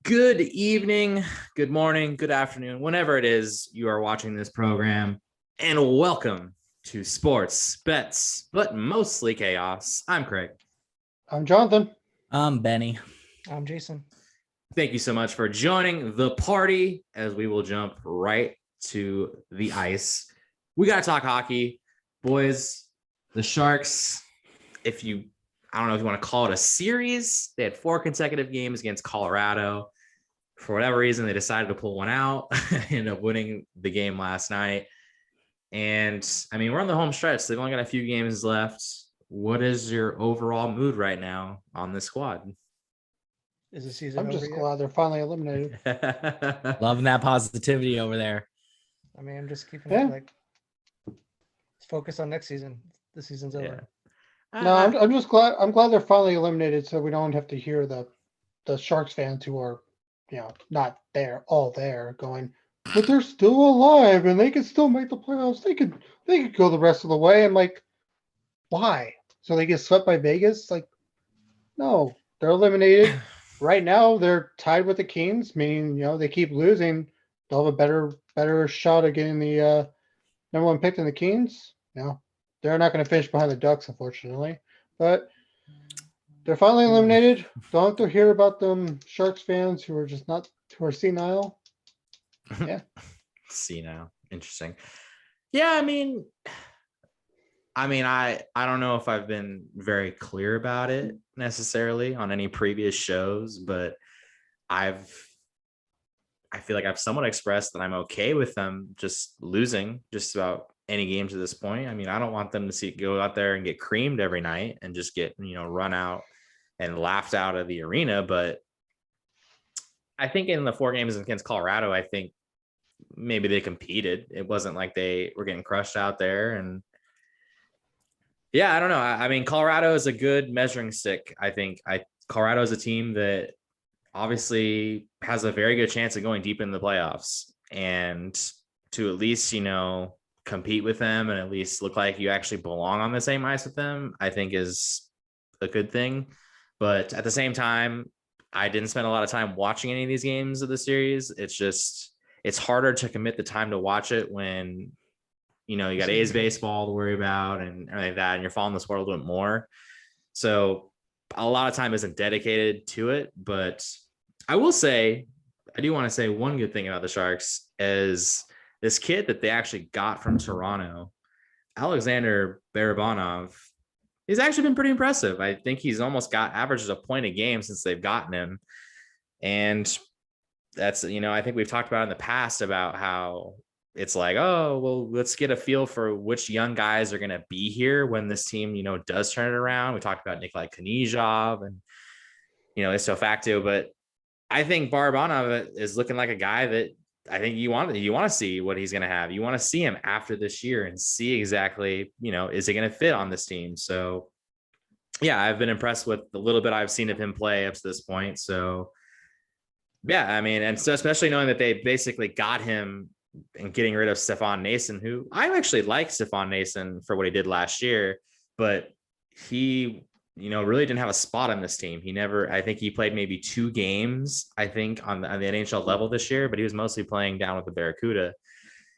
Good evening, good morning, good afternoon, whenever it is you are watching this program, and welcome to Sports, Bets, but mostly Chaos. I'm Craig. I'm Jonathan. I'm Benny. I'm Jason. Thank you so much for joining the party as we will jump right to the ice. We got to talk hockey. Boys, the Sharks, I don't know if you want to call it a series. They had 4 consecutive games against Colorado. For whatever reason, they decided to pull one out, ended up winning the game last night. And I mean, we're on the home stretch. So they've only got a few games left. What is your overall mood right now on this squad? Is the season I'm over just yet? glad they're finally eliminated. Loving that positivity over there. I mean, I'm just keeping Yeah. it like let's focus on next season. The season's over. No, I'm just glad. I'm glad they're finally eliminated, so we don't have to hear the Sharks fans who are, not all there, going, but they're still alive and they can still make the playoffs. They could go the rest of the way. I'm like, why? So they get swept by Vegas? Like, no, they're eliminated. Right now, they're tied with the Kings, meaning they keep losing. They'll have a better shot at getting the number 1 pick than the Kings. No, they're not going to finish behind the Ducks, unfortunately. But they're finally eliminated. Don't have to hear about them Sharks fans who are senile. Yeah. Senile. Interesting. Yeah, I mean, I don't know if I've been very clear about it necessarily on any previous shows, but I feel like I've somewhat expressed that I'm okay with them just losing just about any games at this point. I mean, I don't want them to go out there and get creamed every night and just get, run out and laughed out of the arena. But I think in the 4 games against Colorado, I think maybe they competed. It wasn't like they were getting crushed out there. And yeah, I don't know. I mean, Colorado is a good measuring stick. I think Colorado is a team that obviously has a very good chance of going deep in the playoffs, and to at least, compete with them and at least look like you actually belong on the same ice with them, I think is a good thing. But at the same time, I didn't spend a lot of time watching any of these games of the series. It's harder to commit the time to watch it when, you got A's baseball to worry about and everything like that, and you're following the sport a little bit more. So a lot of time isn't dedicated to it. But I will say, I do want to say one good thing about the Sharks is this kid that they actually got from Toronto, Alexander Barabanov. He's actually been pretty impressive. I think he's almost got averages a point a game since they've gotten him. And that's, I think we've talked about in the past about how it's like, oh, well, let's get a feel for which young guys are going to be here when this team, does turn it around. We talked about Nikolai Konechov and, Isto Facto, but I think Barabanov is looking like a guy that I think you want to see what he's going to have. You want to see him after this year and see exactly, is he going to fit on this team? So yeah, I've been impressed with the little bit I've seen of him play up to this point. So yeah, I mean, and so especially knowing that they basically got him and getting rid of Stefan Nason, who I actually like Stefan Nason for what he did last year, but he, really didn't have a spot on this team. I think he played maybe 2 games, I think on the NHL level this year, but he was mostly playing down with the Barracuda.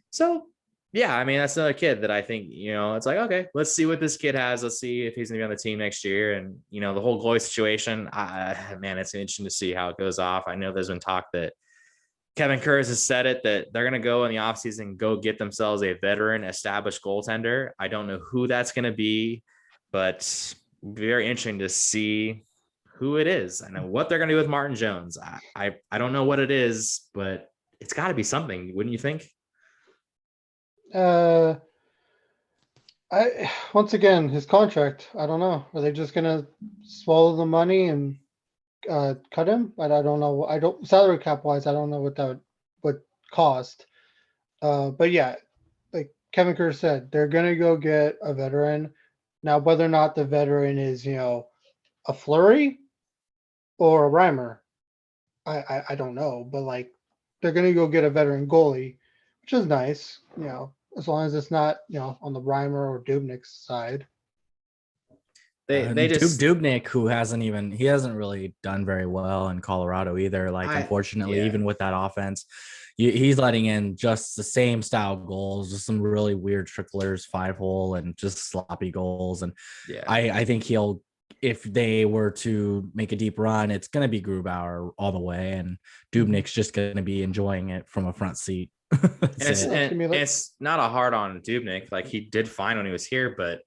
So yeah, I mean, that's another kid that I think, it's like, okay, let's see what this kid has. Let's see if he's going to be on the team next year. And, the whole Gloy situation, man, it's interesting to see how it goes off. I know there's been talk that Kevin Kurz has said it, that they're going to go in the offseason and go get themselves a veteran established goaltender. I don't know who that's going to be, but very interesting to see who it is. I know what they're going to do with Martin Jones. I don't know what it is, but it's got to be something, wouldn't you think? Once again, his contract, I don't know. Are they just going to swallow the money and cut him? But I don't know. Salary cap wise, I don't know what that would cost. But yeah, like Kevin Kerr said, they're gonna go get a veteran. Now, whether or not the veteran is, a Fleury or a Reimer, I don't know. But like, they're gonna go get a veteran goalie, which is nice, as long as it's not, on the Reimer or Dubnik's side. They just Dubnyk, who hasn't really done very well in Colorado either. Like, unfortunately, even with that offense, he's letting in just the same style goals, just some really weird tricklers, 5-hole, and just sloppy goals. And I think if they were to make a deep run, it's going to be Grubauer all the way, and Dubnyk's just going to be enjoying it from a front seat. It's not a hard on Dubnyk. Like, he did fine when he was here, but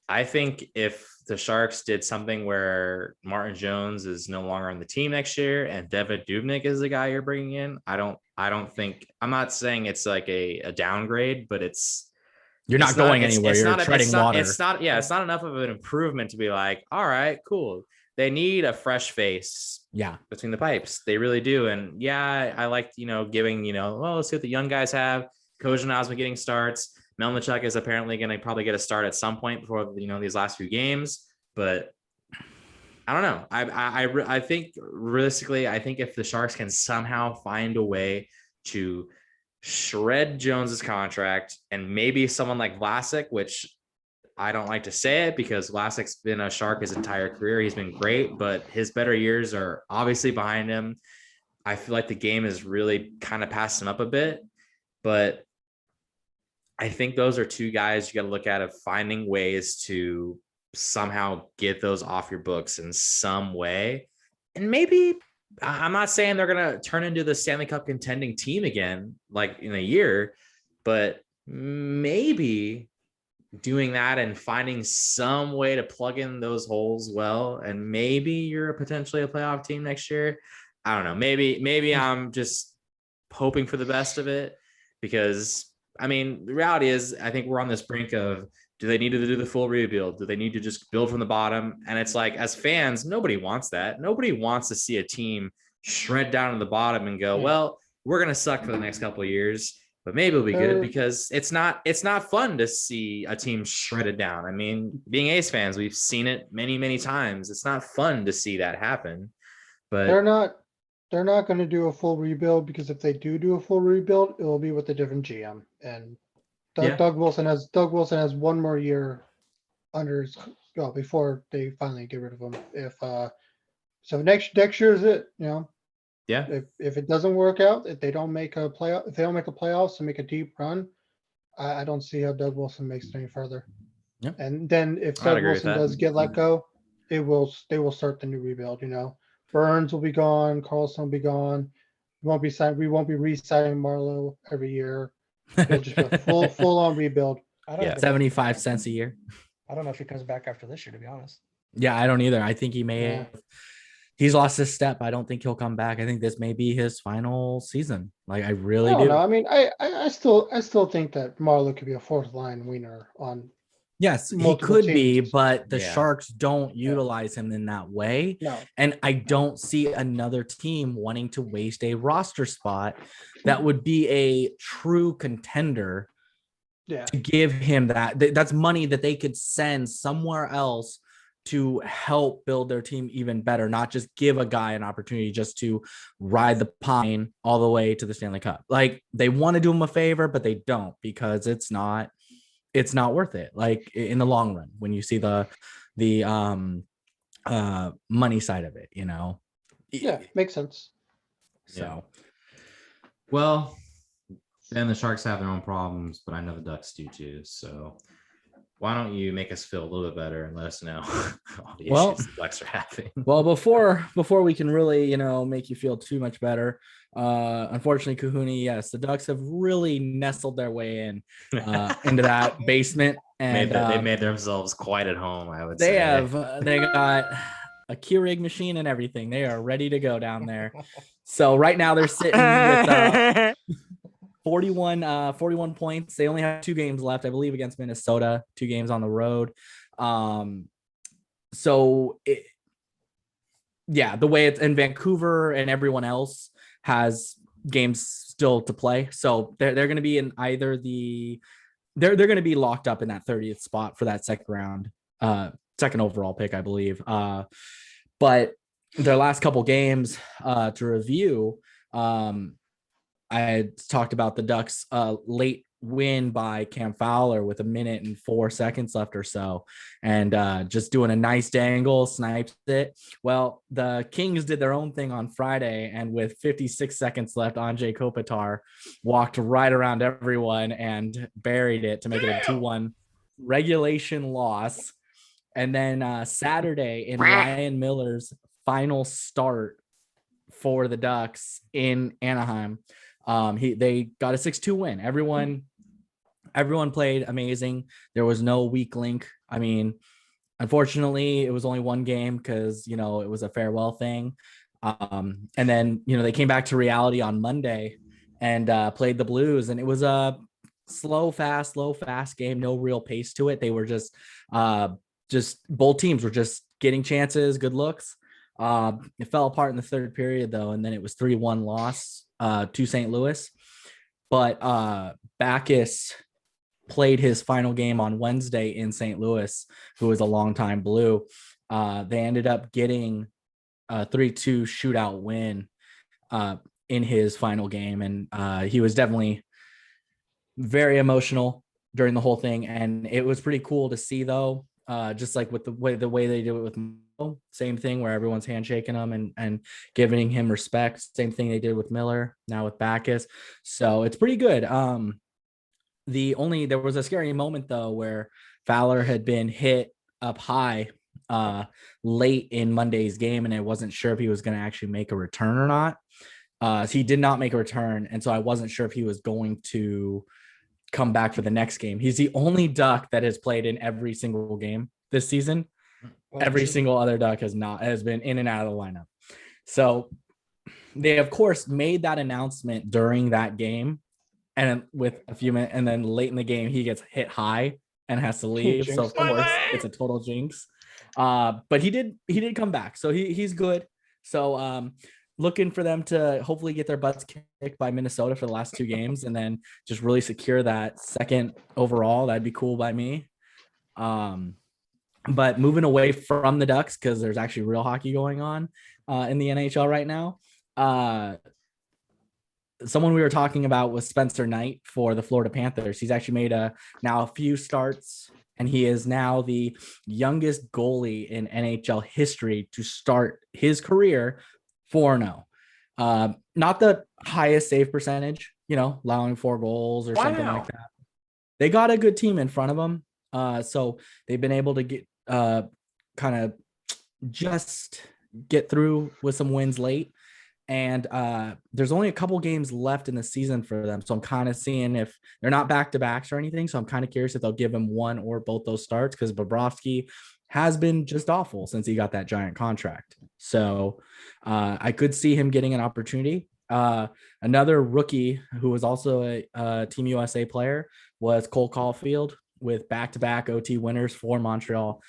I think if the Sharks did something where Martin Jones is no longer on the team next year and Devitt Dubnyk is the guy you're bringing in, I don't think, I'm not saying it's like a downgrade, but you're not going anywhere. You're treading water. It's not enough of an improvement to be like, all right, cool. They need a fresh face between the pipes. They really do. And I like, giving, well, let's see what the young guys have. Kojanav's been getting starts. Melnichuk is apparently going to probably get a start at some point before, these last few games. But I don't know. I think realistically, I think if the Sharks can somehow find a way to shred Jones's contract and maybe someone like Vlasic, which I don't like to say it because Vlasic's been a Shark his entire career. He's been great, but his better years are obviously behind him. I feel like the game has really kind of passed him up a bit, but I think those are two guys you got to look at of finding ways to somehow get those off your books in some way. And maybe, I'm not saying they're going to turn into the Stanley Cup contending team again, like in a year, but maybe doing that and finding some way to plug in those holes well, and maybe you're potentially a playoff team next year. I don't know. Maybe I'm just hoping for the best of it, because I mean, the reality is I think we're on this brink of, do they need to do the full rebuild? Do they need to just build from the bottom? And it's like, as fans, nobody wants that. Nobody wants to see a team shred down to the bottom and go, well, we're going to suck for the next couple of years, but maybe it'll be good, because it's not fun to see a team shredded down. I mean, being Ace fans, we've seen it many, many times. It's not fun to see that happen, but they're not going to do a full rebuild, because if they do a full rebuild, it will be with a different GM. And Doug Wilson has one more year under his, before they finally get rid of him. If so next year is it, if it doesn't work out, if they don't make the playoffs and make a deep run, I don't see how Doug Wilson makes it any further. Yep. And then if Doug Wilson does get let go, they will start the new rebuild. Burns will be gone, Carlson will be gone. We won't be re-signing Marlowe every year. It'll just be a full on rebuild. 75 cents a year. I don't know if he comes back after this year, to be honest. Yeah, I don't either. I think he may. He's lost his step. I don't think he'll come back. I think this may be his final season. Like, I really do. No, I mean, I still think that Marlowe could be a fourth line wiener on. Yes, he could be, but the Sharks don't utilize him in that way. No. And I don't see another team wanting to waste a roster spot that would be a true contender to give him that. That's money that they could send somewhere else to help build their team even better, not just give a guy an opportunity just to ride the pine all the way to the Stanley Cup. Like, they want to do him a favor, but they don't, because it's not worth it. Like, in the long run, when you see the money side of it, makes sense. So, well, then the Sharks have their own problems, but I know the Ducks do too. So why don't you make us feel a little bit better and let us know all the issues the Ducks are having? Well, before we can really, make you feel too much better, unfortunately, Cohooney, yes, the Ducks have really nestled their way into that basement, and they made themselves quite at home, I would say. They got a Keurig machine and everything. They are ready to go down there. So right now they're sitting with 41 points. They only have 2 games left, I believe, against Minnesota, 2 games on the road. So the way it's in Vancouver and everyone else has games still to play. So they're going to be in either they're going to be locked up in that 30th spot for that second round, second overall pick, I believe. But their last couple games to review, I had talked about the Ducks late win by Cam Fowler with 1:04 left or so, and just doing a nice dangle, snipes it. Well, the Kings did their own thing on Friday, and with 56 seconds left, Anze Kopitar walked right around everyone and buried it to make it a 2-1 regulation loss. And then Saturday, in Ryan Miller's final start for the Ducks in Anaheim, they got a 6-2 win. Everyone played amazing. There was no weak link. I mean, unfortunately, it was only one game because, it was a farewell thing. And then, they came back to reality on Monday and played the Blues. And it was a slow, fast game. No real pace to it. They were just both teams were just getting chances, good looks. It fell apart in the third period, though. And then it was 3-1 loss to St. Louis. But Backes played his final game on Wednesday in St. Louis, who was a longtime Blue. They ended up getting a 3-2 shootout win in his final game. And he was definitely very emotional during the whole thing. And it was pretty cool to see, though, just like with the way they do it with Mo, same thing where everyone's handshaking him and giving him respect. Same thing they did with Miller, now with Backes. So it's pretty good. There was a scary moment, though, where Fowler had been hit up high late in Monday's game, and I wasn't sure if he was going to actually make a return or not. So he did not make a return, and so I wasn't sure if he was going to come back for the next game. He's the only Duck that has played in every single game this season. Every single other Duck has been in and out of the lineup. So they, of course, made that announcement during that game. And with a few minutes, and then late in the game, he gets hit high and has to leave. So of course, it's a total jinx. But he did come back, so he's good. So looking for them to hopefully get their butts kicked by Minnesota for the last two games, and then just really secure that second overall. That'd be cool by me. But moving away from the Ducks, because there's actually real hockey going on in the NHL right now. Someone we were talking about was Spencer Knight for the Florida Panthers. He's actually made now a few starts, and he is now the youngest goalie in NHL history to start his career 4-0. Not the highest save percentage, allowing 4 goals or something like that. They got a good team in front of them. So they've been able to get kind of just get through with some wins late. And there's only a couple games left in the season for them. So I'm kind of seeing if they're not back-to-backs or anything. So I'm kind of curious if they'll give him one or both those starts, because Bobrovsky has been just awful since he got that giant contract. So I could see him getting an opportunity. Another rookie who was also a Team USA player was Cole Caulfield, with back-to-back OT winners for Montreal.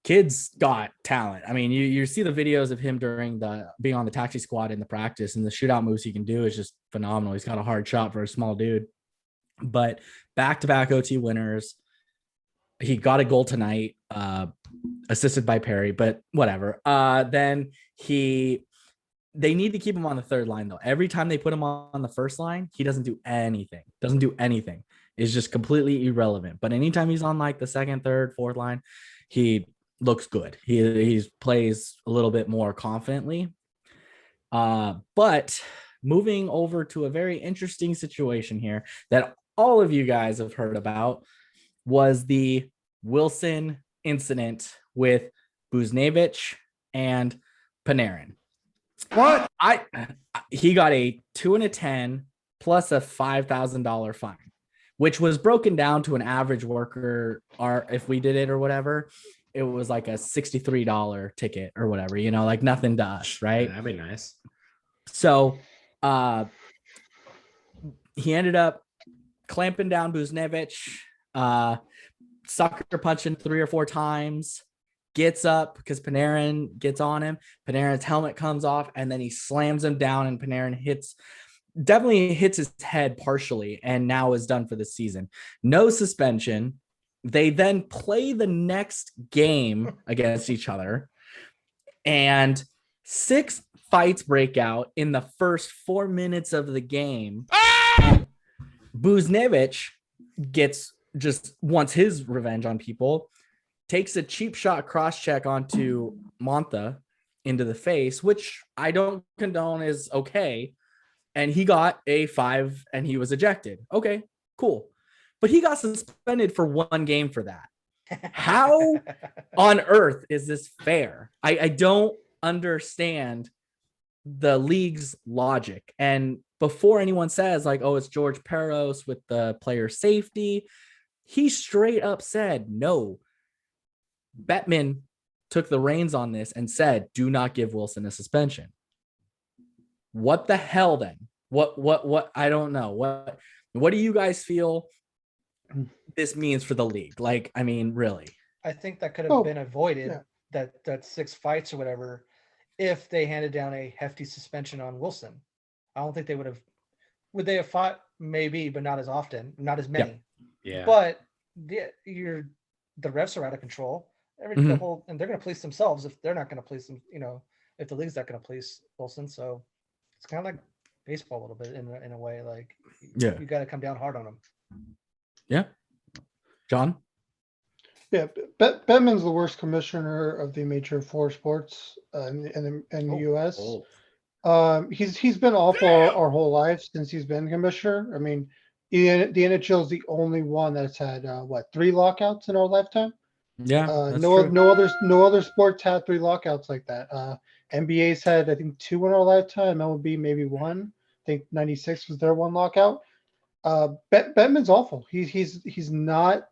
Kid's got talent. I mean, you see the videos of him during being on the taxi squad in the practice, and the shootout moves he can do is just phenomenal. He's got a hard shot for a small dude, but back-to-back OT winners. He got a goal tonight, assisted by Perry, but whatever. Then they need to keep him on the third line, though. Every time they put him on the first line, he doesn't do anything. It's just completely irrelevant. But anytime he's on like the second, third, fourth line, he looks good. He plays a little bit more confidently. But moving over to a very interesting situation here that all of you guys have heard about was the Wilson incident with Buchnevich and Panarin. What? He got a 2 and a 10 plus a $5,000 fine, which was broken down to an average worker, or if we did it or whatever, it was like a $63 ticket or whatever, like nothing to us, right? That'd be nice. So he ended up clamping down Buchnevich, sucker punching 3 or 4 times, gets up because Panarin gets on him. Panarin's helmet comes off, and then he slams him down, and Panarin definitely hits his head partially, and now is done for the season. No suspension. They then play the next game against each other, and 6 fights break out in the first 4 minutes of the game. Buznevich wants his revenge on people, takes a cheap shot cross check onto Monta into the face, which I don't condone is okay. And he got a 5 and he was ejected. Okay, cool. But he got suspended for 1 game for that. How on earth is this fair? I don't understand the league's logic. And before anyone says like, oh, it's George Peros with the player safety, he straight up said, no, Bettman took the reins on this and said, do not give Wilson a suspension. What the hell then? What I don't know. What do you guys feel this means for the league? Like, I mean, really. I think that could have been avoided, that 6 fights or whatever, if they handed down a hefty suspension on Wilson. I don't think they would they have fought? Maybe, but not as often, not as many. Yeah. But the refs are out of control. And they're going to police themselves if they're not going to police them, if the league's not going to police Wilson. So it's kind of like baseball a little bit in a way, like you got to come down hard on them. Yeah. John? Yeah, Bettman's the worst commissioner of the major 4 sports in the U.S. He's been awful our whole life since he's been commissioner. I mean, the NHL is the only one that's had 3 lockouts in our lifetime. Yeah, no other sports had 3 lockouts like that. NBA's had I think 2 in our lifetime. MLB maybe 1. I think '96 was their 1 lockout. Bettman's awful. He's not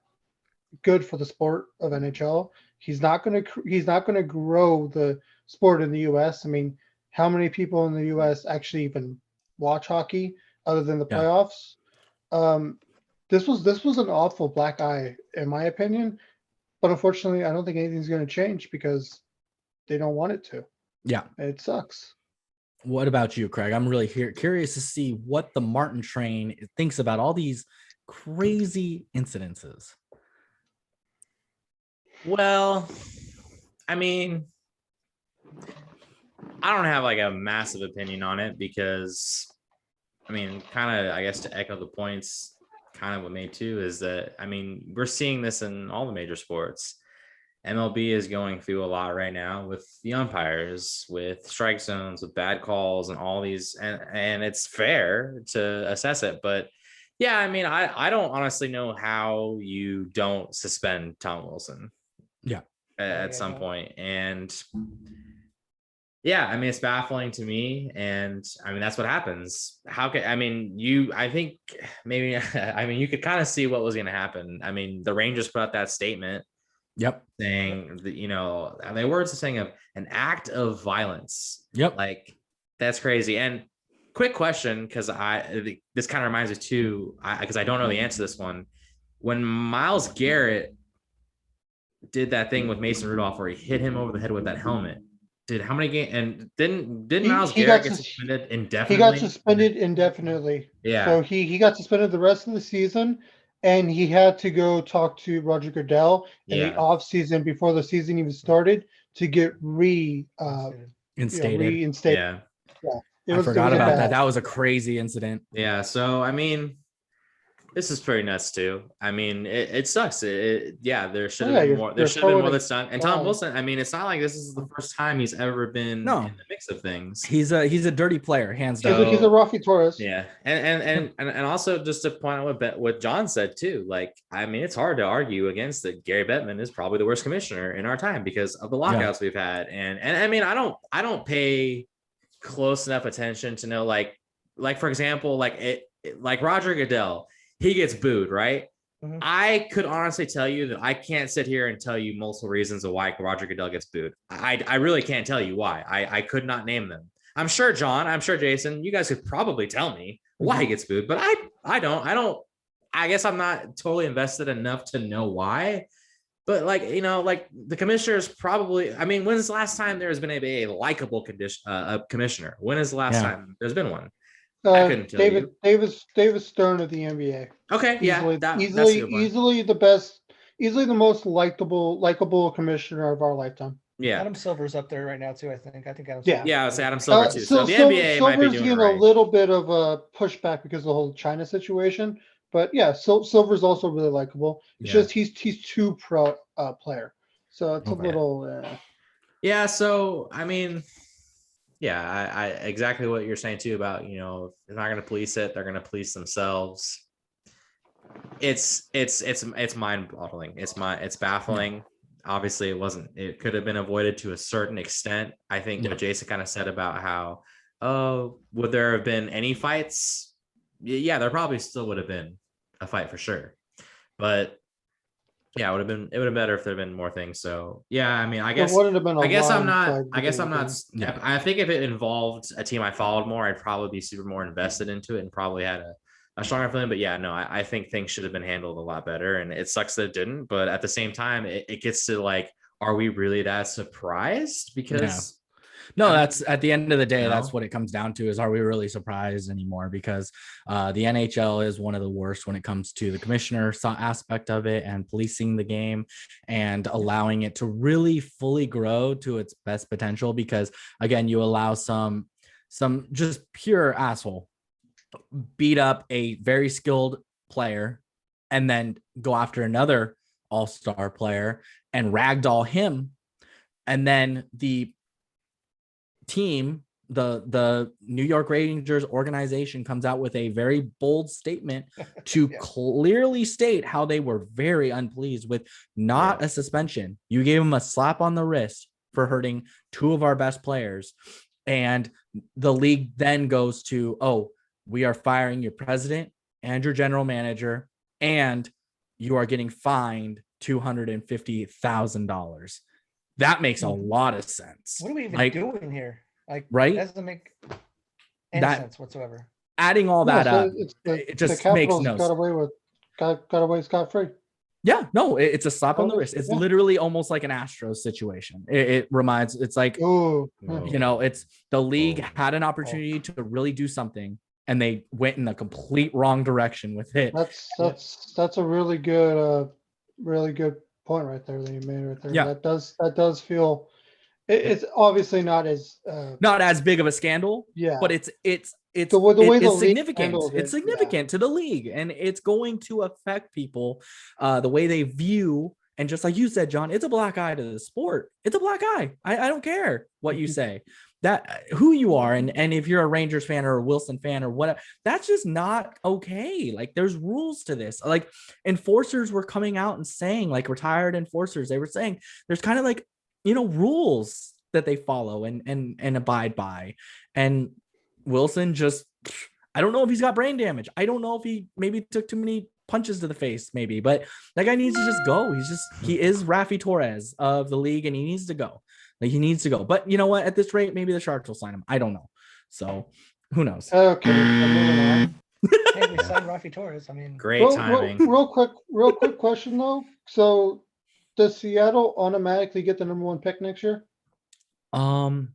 good for the sport of NHL. He's not going to grow the sport in the U.S. I mean, how many people in the U.S. actually even watch hockey other than the playoffs? This was an awful black eye in my opinion, but unfortunately, I don't think anything's going to change because they don't want it to. Yeah, it sucks. What about you, Craig? I'm really curious to see what the Martin train thinks about all these crazy incidences. Well, I mean, I don't have like a massive opinion on it because, I mean, kind of, I guess to echo the points kind of what made too is that, I mean, we're seeing this in all the major sports. MLB is going through a lot right now with the umpires, with strike zones, with bad calls and all these, and it's fair to assess it. But yeah, I mean, I don't honestly know how you don't suspend Tom Wilson. Yeah. At some point. And yeah, I mean, it's baffling to me. And I mean, that's what happens. I think maybe, I mean, you could kind of see what was going to happen. I mean, the Rangers put out that statement. Yep. Saying that, their words are saying of an act of violence. Yep. Like, that's crazy. And quick question, because this kind of reminds me too, because I don't know the answer to this one. When Myles Garrett did that thing with Mason Rudolph where he hit him over the head with that helmet, how many games? And didn't Myles Garrett get suspended indefinitely? He got suspended indefinitely. Yeah. So he got suspended the rest of the season, and he had to go talk to Roger Goodell in the off season before the season even started to get reinstated. Yeah. I forgot about that. That was a crazy incident. Yeah. So I mean, this is pretty nuts too. I mean, it sucks. There should have been more. There should have been more that's done. And Tom Wilson, I mean, it's not like this is the first time he's ever been in the mix of things. He's a dirty player, hands down. He's a Rafi Torres. Yeah, and also just to point out what John said too. Like, I mean, it's hard to argue against that. Gary Bettman is probably the worst commissioner in our time because of the lockouts we've had. And I mean, I don't pay close enough attention to know like for example, like Roger Goodell. He gets booed, right? Mm-hmm. I could honestly tell you that I can't sit here and tell you multiple reasons of why Roger Goodell gets booed. I really can't tell you why. I could not name them. I'm sure John, I'm sure Jason, you guys could probably tell me why he gets booed, but I don't. I guess I'm not totally invested enough to know why. But like the commissioners probably. I mean, when's the last time there has been a likable commissioner? When is the last time there's been one? David Stern of the NBA. Okay, easily the best, easily the most likable commissioner of our lifetime. Yeah, Adam Silver's up there right now too. I think Adam Silver. Yeah, it's Adam Silver too. So the NBA Silver's might be doing getting a little bit of a pushback because of the whole China situation. But yeah, Silver's also really likable. It's Yeah. just he's too pro player, so it's a Okay. little. Yeah. So I mean, yeah, I exactly what you're saying too about, you know, if they're not going to police it, they're going to police themselves. It's mind-boggling. It's baffling. Obviously, it could have been avoided to a certain extent. I think what Jason kind of said about how, oh, would there have been any fights? Yeah, there probably still would have been a fight for sure. But yeah, it would have been better if there had been more things. So yeah, I mean, I guess I'm not. Yeah, I think if it involved a team I followed more, I'd probably be super more invested into it and probably had a stronger feeling. But yeah, no, I think things should have been handled a lot better, and it sucks that it didn't. But at the same time, it gets to like, are we really that surprised? Because no, that's at the end of the day, No. that's what it comes down to is, are we really surprised anymore? Because the NHL is one of the worst when it comes to the commissioner aspect of it and policing the game and allowing it to really fully grow to its best potential. Because again, you allow some just pure asshole beat up a very skilled player and then go after another all-star player and ragdoll him. And then the team, the New York Rangers organization, comes out with a very bold statement to clearly state how they were very unpleased with not a suspension. You gave them a slap on the wrist for hurting two of our best players. And the league then goes to, oh, we are firing your president and your general manager, and you are getting fined $250,000. That makes a lot of sense. What are we even doing here? Like, right? It doesn't make any sense whatsoever. Adding all that up, it just makes no sense. Got away scot-free. Yeah, no, it's a slap on the wrist. It's literally almost like an Astros situation. It's like, you know, it's the league had an opportunity to really do something, and they went in the complete wrong direction with it. That's a really good point right there that you made right there. Yeah, that does feel. It's obviously not as big of a scandal. Yeah, but it's the way the significant. It's significant to the league, and it's going to affect people, the way they view. And just like you said, John, it's a black eye to the sport. It's a black eye. I don't care what you say, that who you are, and if you're a Rangers fan or a Wilson fan or whatever, that's just not okay. Like, there's rules to this. Like, enforcers were coming out and saying, like, retired enforcers, they were saying there's kind of like, you know, rules that they follow and abide by. And Wilson just, I don't know if he's got brain damage. I don't know if he maybe took too many punches to the face, maybe, but that guy needs to just go. He is Rafi Torres of the league, and he needs to go. Like, he needs to go. But you know what? At this rate, maybe the Sharks will sign him. I don't know. So who knows? Okay. Hey, we signed Rafi Torres. I mean, great timing. Real quick question though. So, does Seattle automatically get the number 1 pick next year? I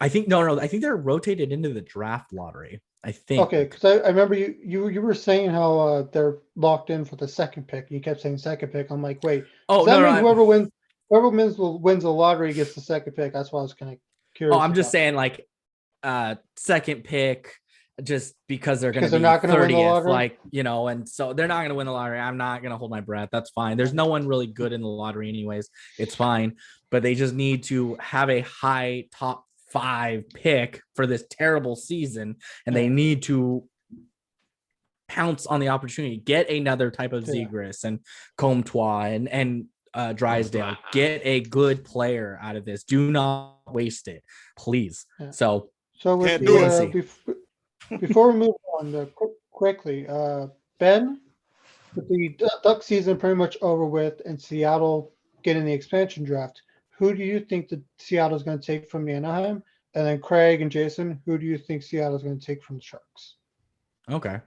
think no. I think they're rotated into the draft lottery. I think. Okay, because I remember you were saying how they're locked in for the second pick. You kept saying second pick. I'm like, wait. Whoever wins the lottery gets the second pick. That's why I was kind of curious. Oh, I'm just saying, like, second pick, just because they're going to be not going to win the 30th, lottery? like, you know, and so they're not going to win the lottery. I'm not going to hold my breath. That's fine. There's no one really good in the lottery anyways. It's fine. But they just need to have a high top 5 pick for this terrible season, and they need to pounce on the opportunity, get another type of Zegras and Comtois and Drysdale, get a good player out of this. Do not waste it, please. So before we move on, quickly, Ben, with the Duck season pretty much over with and Seattle getting the expansion draft, who do you think that Seattle's going to take from the Anaheim? And then Craig and Jason, who do you think Seattle's going to take from the Sharks? Okay.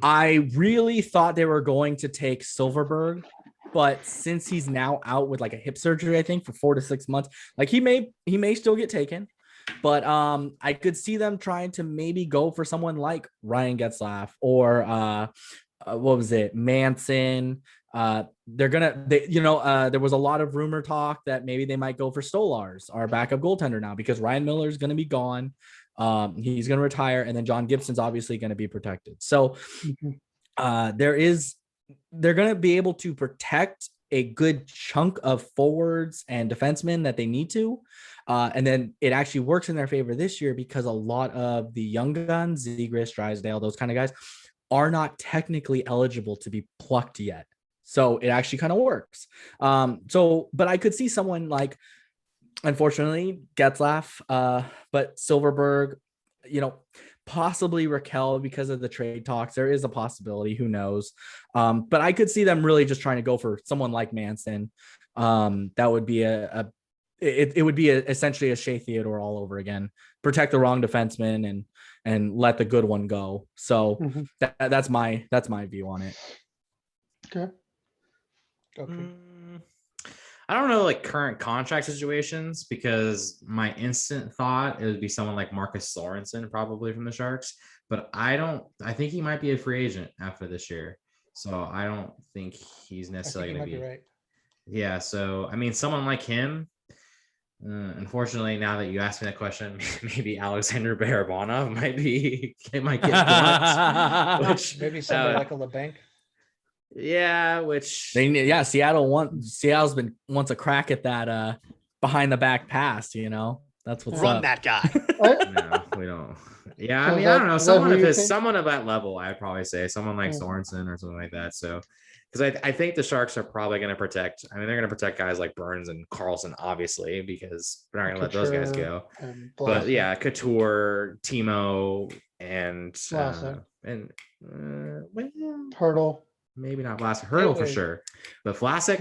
I really thought they were going to take Silverberg, but since he's now out with like a hip surgery, I think for 4 to 6 months, like he may still get taken. But I could see them trying to maybe go for someone like Ryan Getzlaf or what was it, Manson. There was a lot of rumor talk that maybe they might go for Stolars, our backup goaltender now, because Ryan Miller is going to be gone. He's going to retire, and then John Gibson's obviously going to be protected. So they're going to be able to protect a good chunk of forwards and defensemen that they need to. And then it actually works in their favor this year because a lot of the young guns, J Rist, Drysdale, those kind of guys, are not technically eligible to be plucked yet. So it actually kind of works. But I could see someone like, unfortunately, Getzlaf, but Silverberg, possibly Raquel because of the trade talks. There is a possibility. Who knows? But I could see them really just trying to go for someone like Manson. That would be it would be essentially a Shea Theodore all over again. Protect the wrong defenseman and let the good one go. So that's my view on it. Okay. I don't know, like current contract situations, because my instant thought it would be someone like Marcus Sorensen, probably from the Sharks, but I think he might be a free agent after this year, so I don't think he's necessarily going to be right. Yeah, so I mean, someone like him. Unfortunately, now that you asked me that question, maybe Alexander Barabanov might get blunt, which maybe somebody like a LeBanc. Yeah, which Seattle's been wants a crack at that behind the back pass. That's what's Run up. that guy. No, we don't. Yeah, So I mean, I don't know. Someone of that level, I'd probably say someone like Sorensen or something like that. So, because I think the Sharks are probably going to protect. I mean, they're going to protect guys like Burns and Carlson, obviously, because they're not going to let those guys go. But yeah, Couture, Timo, and Hurdle. Maybe not Vlasic. Hurdle for sure, but Vlasic.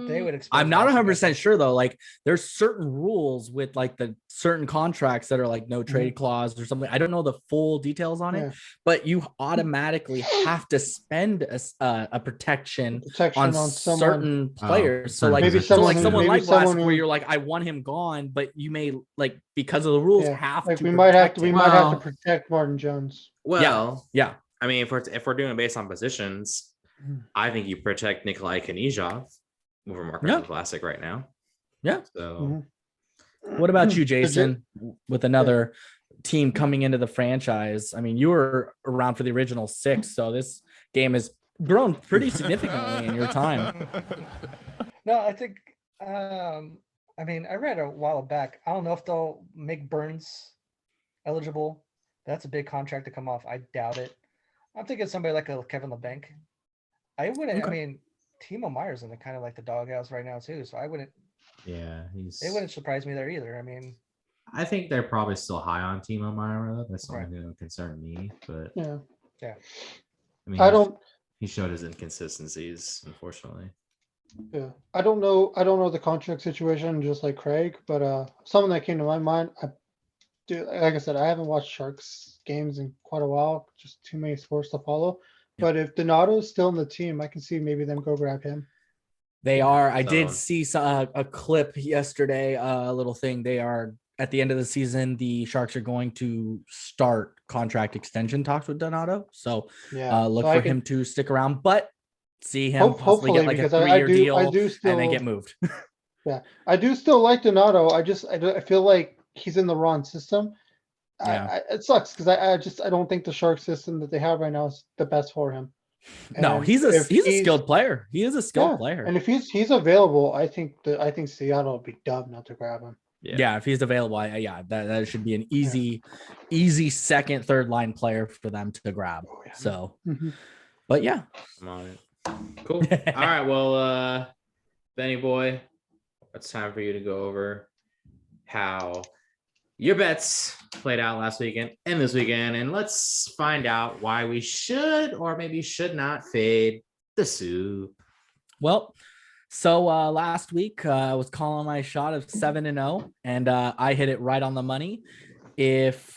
They would. I'm not 100% sure though. Like, there's certain rules with like the certain contracts that are like no trade clause or something. I don't know the full details on it, but you automatically have to spend a protection on certain players. So like maybe someone like Vlasic, where you're like, I want him gone, but you may like because of the rules have to. We might have to protect Martin Jones. Well, yeah. I mean, if we're doing it based on positions, I think you protect Nikolai Kanizhov over Marcus Vlasic right now. Yeah. So, what about you, Jason? With another team coming into the franchise, I mean, you were around for the original 6, so this game has grown pretty significantly in your time. No, I think. I mean, I read a while back. I don't know if they'll make Burns eligible. That's a big contract to come off. I doubt it. I'm thinking somebody like a Kevin LeBanc. I wouldn't. Okay. I mean, Timo Meyer's in the kind of like the doghouse right now too, so I wouldn't. Yeah, it wouldn't surprise me there either. I mean, I think they're probably still high on Timo Meyer. That's something that would concern me, but yeah. I mean, he showed his inconsistencies, unfortunately. Yeah, I don't know the contract situation, just like Craig, but something that came to my mind. Like I said, I haven't watched Sharks games in quite a while. Just too many sports to follow. But if Donato's still in the team, I can see maybe them go grab him. They are. I did see a clip yesterday, a little thing. They are at the end of the season. The Sharks are going to start contract extension talks with Donato. So look for him to stick around, but see him possibly get like a 3-year deal and then get moved. Yeah, I do still like Donato. I feel like he's in the wrong system. It sucks because I don't think the Shark system that they have right now is the best for him. No, he's a skilled player. He is a skilled player. And if he's available, I think Seattle would be dumb not to grab him. Yeah, if he's available, that should be an easy second, third line player for them to grab. So, but yeah, I'm on it. Cool. All right, well, Benny boy, it's time for you to go over how your bets played out last weekend and this weekend, and let's find out why we should or maybe should not fade the Sioux. Well, so last week I was calling my shot of 7-0, and I hit it right on the money. If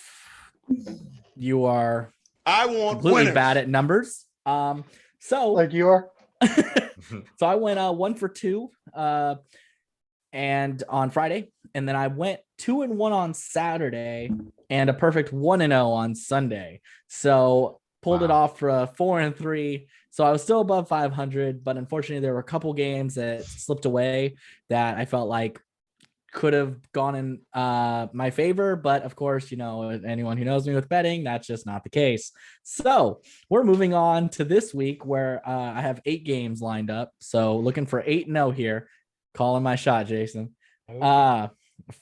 you are completely bad at numbers, so like you are, so I went 1 for 2, and on Friday, and then I went 2-1 on Saturday and a perfect 1-0 on Sunday. So pulled it off for a 4-3. So I was still above 500, but unfortunately there were a couple games that slipped away that I felt like could have gone in my favor, but of course, anyone who knows me with betting, that's just not the case. So we're moving on to this week where I have 8 games lined up. So looking for 8-0 here. Calling my shot, Jason. Okay.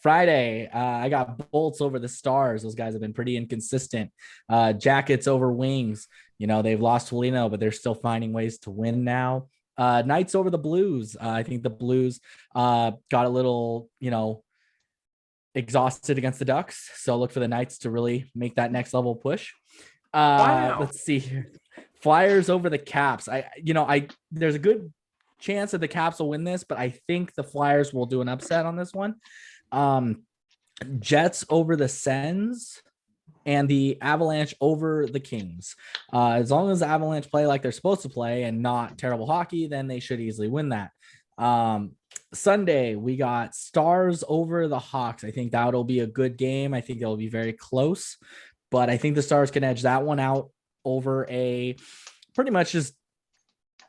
Friday, I got Bolts over the Stars. Those guys have been pretty inconsistent. Jackets over Wings. They've lost Foligno, but they're still finding ways to win now. Knights over the Blues. I think the Blues got a little, exhausted against the Ducks. So look for the Knights to really make that next level push. Wow. Let's see here. Flyers over the Caps. There's a good chance that the Caps will win this, but I think the Flyers will do an upset on this one. Jets over the Sens. And the Avalanche over the Kings. As long as the Avalanche play like they're supposed to play and not terrible hockey, then they should easily win that. Sunday, we got Stars over the Hawks. I think that'll be a good game. I think it'll be very close, but I think the Stars can edge that one out over a pretty much just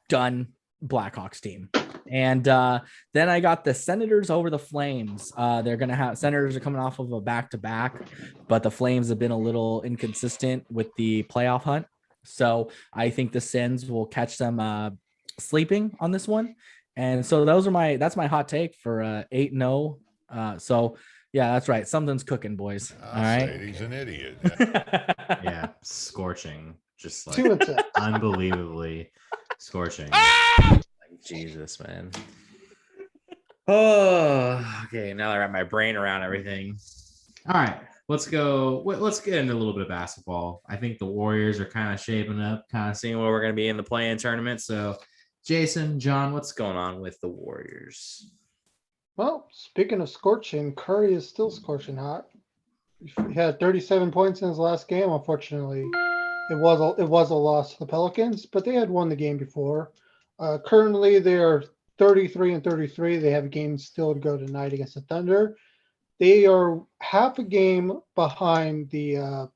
done Blackhawks team. And then I got the Senators over the Flames. They're going to have Senators are coming off of a back-to-back, but the Flames have been a little inconsistent with the playoff hunt. So I think the Sens will catch them sleeping on this one. And so that's my hot take for 8-0. So yeah, that's right. Something's cooking, boys. All right. He's an idiot. Yeah, scorching. Just like 2-2. unbelievably scorching. Jesus, man. Oh, okay. Now that I wrap my brain around everything. All right, let's go. Let's get into a little bit of basketball. I think the Warriors are kind of shaping up, kind of seeing where we're going to be in the play-in tournament. So, Jason, John, what's going on with the Warriors? Well, speaking of scorching, Curry is still scorching hot. He had 37 points in his last game. Unfortunately, it was a loss to the Pelicans, but they had won the game before. Currently, they are 33-33. They have a game still to go tonight against the Thunder. They are half a game behind the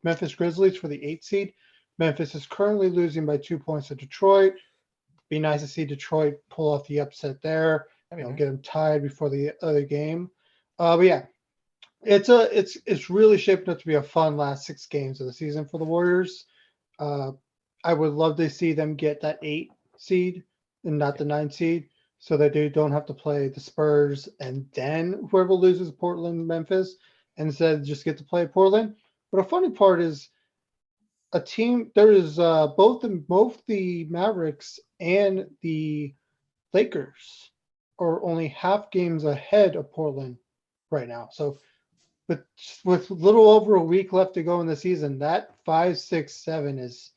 Memphis Grizzlies for the 8th seed. Memphis is currently losing by 2 points to Detroit. Be nice to see Detroit pull off the upset there. Get them tied before the other game. But yeah, it's really shaping up to be a fun last 6 games of the season for the Warriors. I would love to see them get that 8 seed and not the 9 seed, so that they don't have to play the Spurs and then whoever loses Portland, Memphis, and instead just get to play Portland. But a funny part is a team. There is both the Mavericks and the Lakers are only half games ahead of Portland right now. So, but with little over a week left to go in the season, that 5, 6, 7 is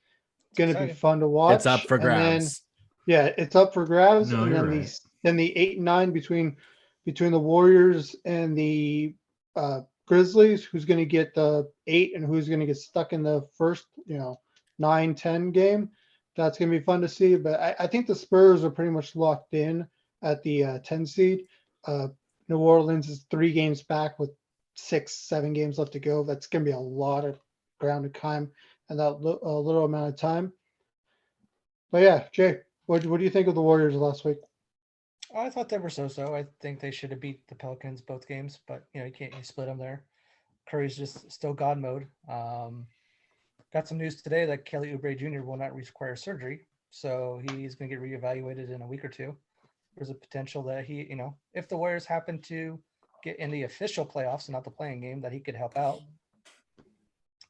going to be fun to watch. It's up for grabs. It's up for grabs. No, and you're then right. the 8 and 9 between the Warriors and the Grizzlies, who's going to get the 8 and who's going to get stuck in the first 9-10 game. That's going to be fun to see. But I think the Spurs are pretty much locked in at the 10 seed. New Orleans is 3 games back with 6-7 games left to go. That's going to be a lot of ground to climb in that little amount of time. But yeah, Jay, what do you think of the Warriors last week? I thought they were so-so. I think they should have beat the Pelicans both games, but you split them there. Curry's just still God mode. Got some news today that Kelly Oubre Jr. will not require surgery, so he's going to get reevaluated in a week or two. There's a potential that he, if the Warriors happen to get in the official playoffs and not the playing game, that he could help out.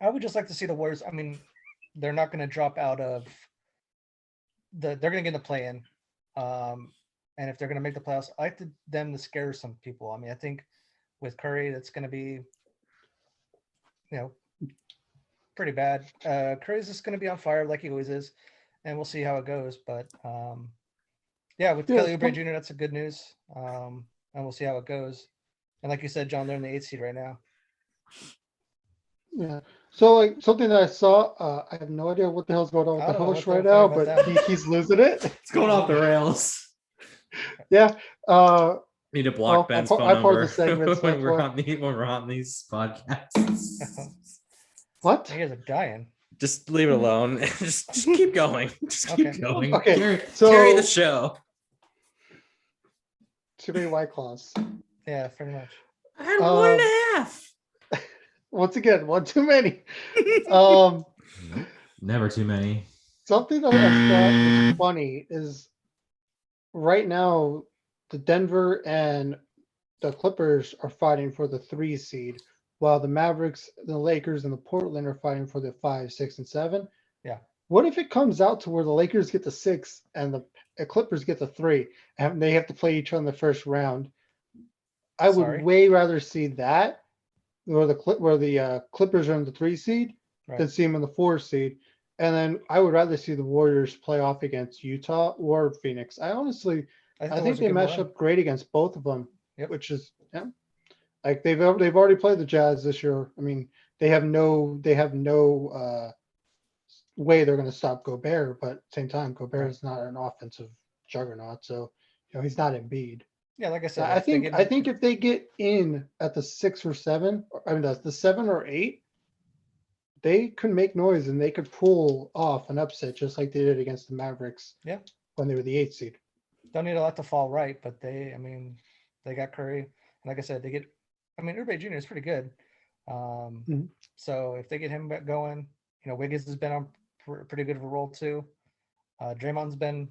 I would just like to see the Warriors. I mean, they're not going to drop out of they're going to get in the play-in. And if they're going to make the playoffs, I like them to scare some people. I mean, I think with Curry, that's going to be, pretty bad. Curry's just going to be on fire like he always is, and we'll see how it goes. But with Kelly Oubre Jr., that's a good news. And we'll see how it goes. And like you said, John, they're in the 8th seed right now. Yeah. So like something that I saw, I have no idea what the hell's going on with the host right now, but he's losing it. It's going off the rails. Yeah. Need to block Ben's phone number when we're on these podcasts. What? You guys are dying. Just leave it alone. just keep going. Just keep going. Okay. Carry So the show. too many White Claws. Yeah, pretty much. I had 1.5. Once again, one too many. Um, Nope. Never too many. Something that I thought was funny is right now the Denver and the Clippers are fighting for the 3 seed, while the Mavericks, the Lakers, and the Portland are fighting for the 5, 6, and 7. Yeah. What if it comes out to where the Lakers get the 6 and the Clippers get the 3, and they have to play each other in the first round? I would way rather see that, where the Clippers are in the 3 seed, than see them in the 4 seed. And then I would rather see the Warriors play off against Utah or Phoenix. I think they match up great against both of them, which is like they've already played the Jazz this year. I mean, they have no way they're going to stop Gobert, but at the same time, Gobert is not an offensive juggernaut, so he's not Embiid. Yeah, like I said, I think if they get in at the 6 or 7, the 7 or 8, they could make noise and they could pull off an upset just like they did against the Mavericks. Yeah. When they were the 8th seed. Don't need a lot to fall right, but they got Curry. And like I said, Urban Jr. is pretty good. So if they get him back going, Wiggins has been on pretty good of a roll too. Draymond's been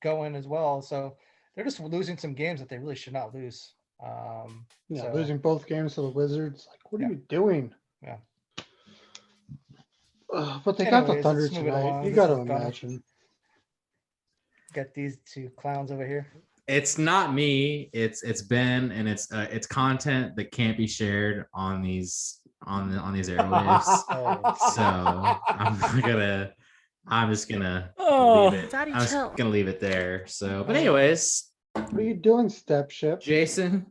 going as well. So they're just losing some games that they really should not lose. Losing both games to the Wizards. Like, what are you doing? Yeah. But they got the Thunder tonight. You got to imagine. Got these two clowns over here. It's not me. It's Ben, and it's content that can't be shared on these airwaves. So I'm just gonna leave it. I'm just gonna leave it there. So, but anyways, what are you doing, Stepship? Jason?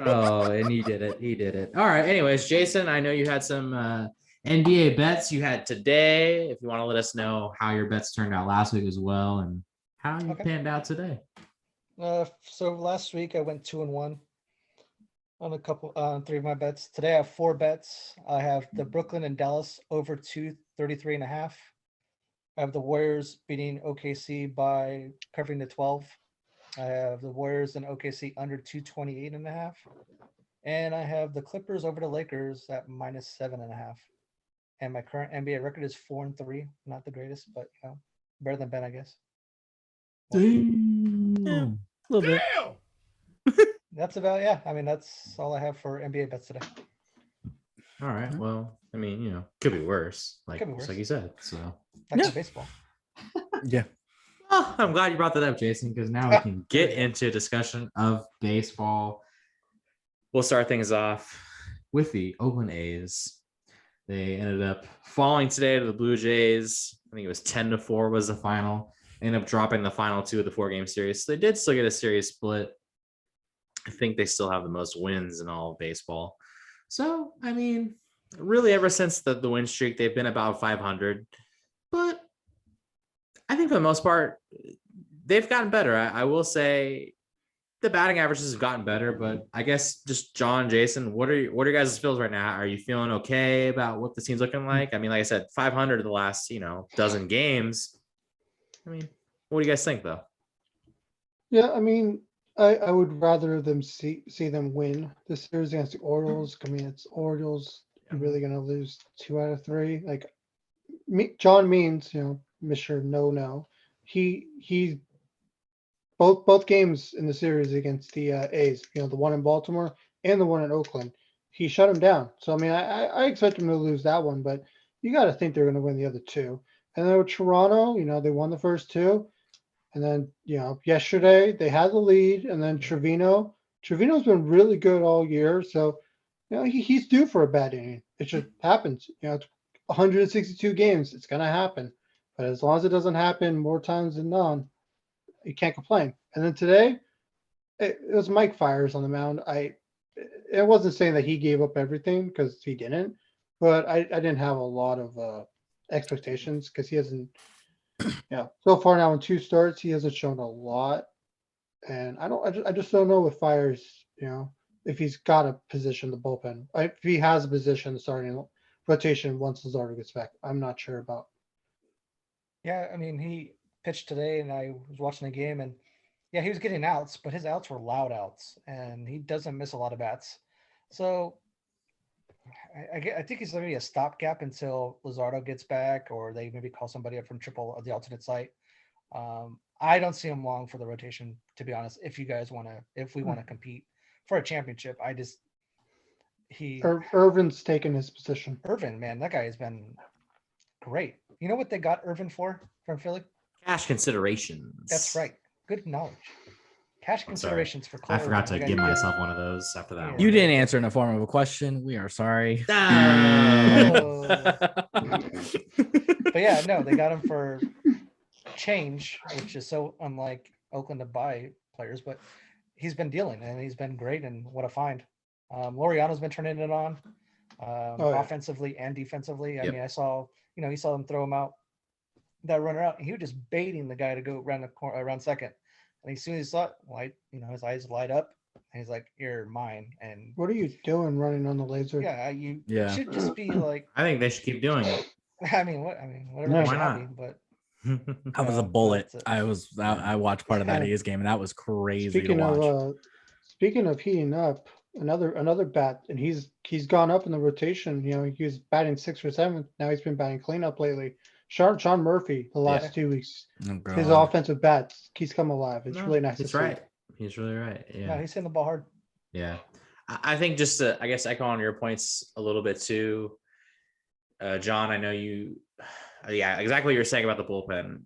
Oh, and he did it. All right. Anyways, Jason, I know you had some NBA bets you had today. If you want to let us know how your bets turned out last week as well, and how you panned out today. So last week I went 2-1 on 3 of my bets. Today I have 4 bets. I have the Brooklyn and Dallas over 233.5. I have the Warriors beating OKC by covering the 12. I have the Warriors and OKC under 228.5. And I have the Clippers over the Lakers at -7.5. And my current NBA record is 4-3. Not the greatest, but better than Ben, I guess. Yeah, a little bit. That's about that's all I have for NBA bets today. All right. Well, could be worse. Like you said. So like baseball. Yeah. Well, I'm glad you brought that up, Jason, because now we can get into a discussion of baseball. We'll start things off with the Oakland A's. They ended up falling today to the Blue Jays. I think it was 10-4 was the final. They ended up dropping the final 2 of the 4-game series. So they did still get a series split. I think they still have the most wins in all of baseball. So, really ever since the win streak, they've been about 500. But I think for the most part, they've gotten better. I will say the batting averages have gotten better, but I guess just John, Jason, what are your guys' feels right now? Are you feeling okay about what the team's looking like? Like I said, 500 the last, dozen games. What do you guys think though? Yeah, I would rather them see them win this series against the Orioles. It's Orioles. You're really gonna lose 2 out of 3. Like John Means, Mr. No. He both games in the series against the A's, the one in Baltimore and the one in Oakland, he shut him down. So I expect him to lose that one, but you got to think they're going to win the other 2. And then with Toronto, they won the first 2. And then, yesterday they had the lead. And then Trevino's been really good all year. So, he's due for a bad inning. It just happens. It's 162 games. It's going to happen. But as long as it doesn't happen more times than none, you can't complain. And then today, it was Mike Fiers on the mound. I wasn't saying that he gave up everything because he didn't. But I didn't have a lot of expectations because he hasn't, so far now in 2 starts, he hasn't shown a lot. And I just don't know with Fiers, if he's got a position, the bullpen. If he has a position, the starting rotation once Luzardo gets back, I'm not sure about. Yeah, he pitched today and I was watching the game and Yeah, he was getting outs, but his outs were loud outs, and he doesn't miss a lot of bats. So I think he's maybe a stopgap until Luzardo gets back, or they maybe call somebody up from the alternate site. I don't see him long for the rotation, to be honest. If we want to compete for a championship, Irvin's taken his position. Irvin, man, that guy has been great. You know what they got Irvin for from Philly? Cash considerations. That's right. Good knowledge. Cash considerations for Cole I forgot to Irvin. give myself one of those after that. Yeah. You didn't answer in the form of a question. We are sorry. Oh. But yeah, no, they got him for change, which is so unlike Oakland to buy players, but he's been dealing and he's been great, and what a find. Laureano's been turning it on offensively and defensively. I mean, I saw, you saw him throw him out, that runner out, and he was just baiting the guy to go around second. And as soon as he saw it, his eyes light up, and he's like, "You're mine." And what are you doing running on the laser? Yeah, you should just be like. I think they should keep doing it. Whatever. No, they why should not? be, but That was a bullet. I watched part of that A's game, and that was crazy Speaking to watch. Speaking of heating up, another bat, and he's gone up in the rotation. He was batting 6th or 7th. Now he's been batting cleanup lately. Sean Murphy, the last 2 weeks, his offensive bats, he's come alive. It's really nice. He's right. He's really right. Yeah, no, he's hitting the ball hard. Yeah, I think just to, I guess, echo on your points a little bit too, John. I know you. Yeah, exactly what you're saying about the bullpen.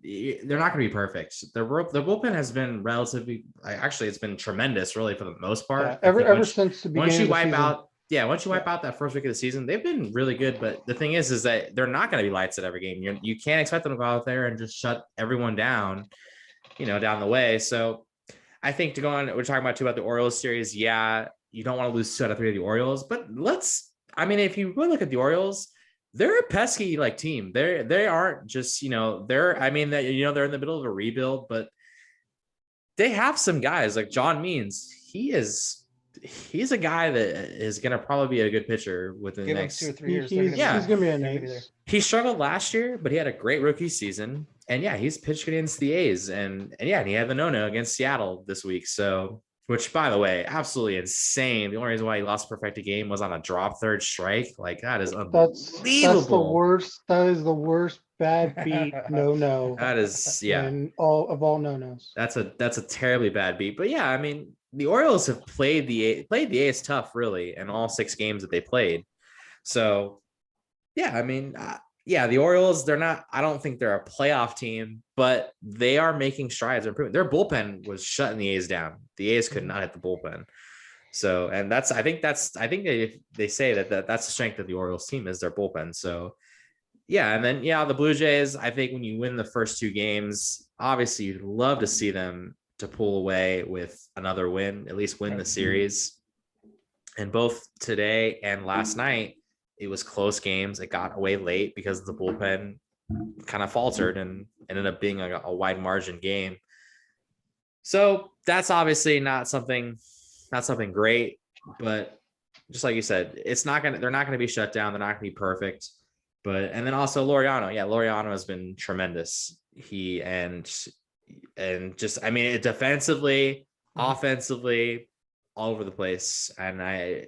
They're not going to be perfect. The bullpen has been relatively, actually, it's been tremendous, really, for the most part. Yeah, ever since the beginning. Once you wipe out that first week of the season, they've been really good. But the thing is that they're not going to be lights at every game. You can't expect them to go out there and just shut everyone down, down the way. So I think to go on, we're talking about too about the Orioles series. Yeah, you don't want to lose 2 out of 3 of the Orioles, but if you really look at the Orioles, they're a pesky team. They aren't just, they're in the middle of a rebuild, but they have some guys like John Means. He's a guy that is going to probably be a good pitcher within the next 2 or 3 years. He's going to be an ace. He struggled last year, but he had a great rookie season. And he's pitched against the A's and he had the no-no against Seattle this week. So, which, by the way, absolutely insane. The only reason why he lost a perfected game was on a drop third strike. That is unbelievable. That's the worst. That is the worst bad beat. No. That is, yeah. And all no-nos. That's a terribly bad beat. But yeah, the Orioles have played the A's tough, really, in all 6 games that they played. So, yeah, the Orioles, I don't think they're a playoff team, but they are making strides. Improving. Their bullpen was shutting the A's down. The A's could not hit the bullpen. So, and I think they say that's the strength of the Orioles team is their bullpen. So, yeah. And then, the Blue Jays, I think when you win the first 2 games, obviously you'd love to see them to pull away with another win, at least win the series. And both today and last night, it was close games. It got away late because the bullpen kind of faltered and ended up being a wide margin game. So that's obviously not something great, but just like you said, they're not going to be shut down. They're not going to be perfect. And then also Laureano. Yeah, Laureano has been tremendous. Defensively, offensively, all over the place. And I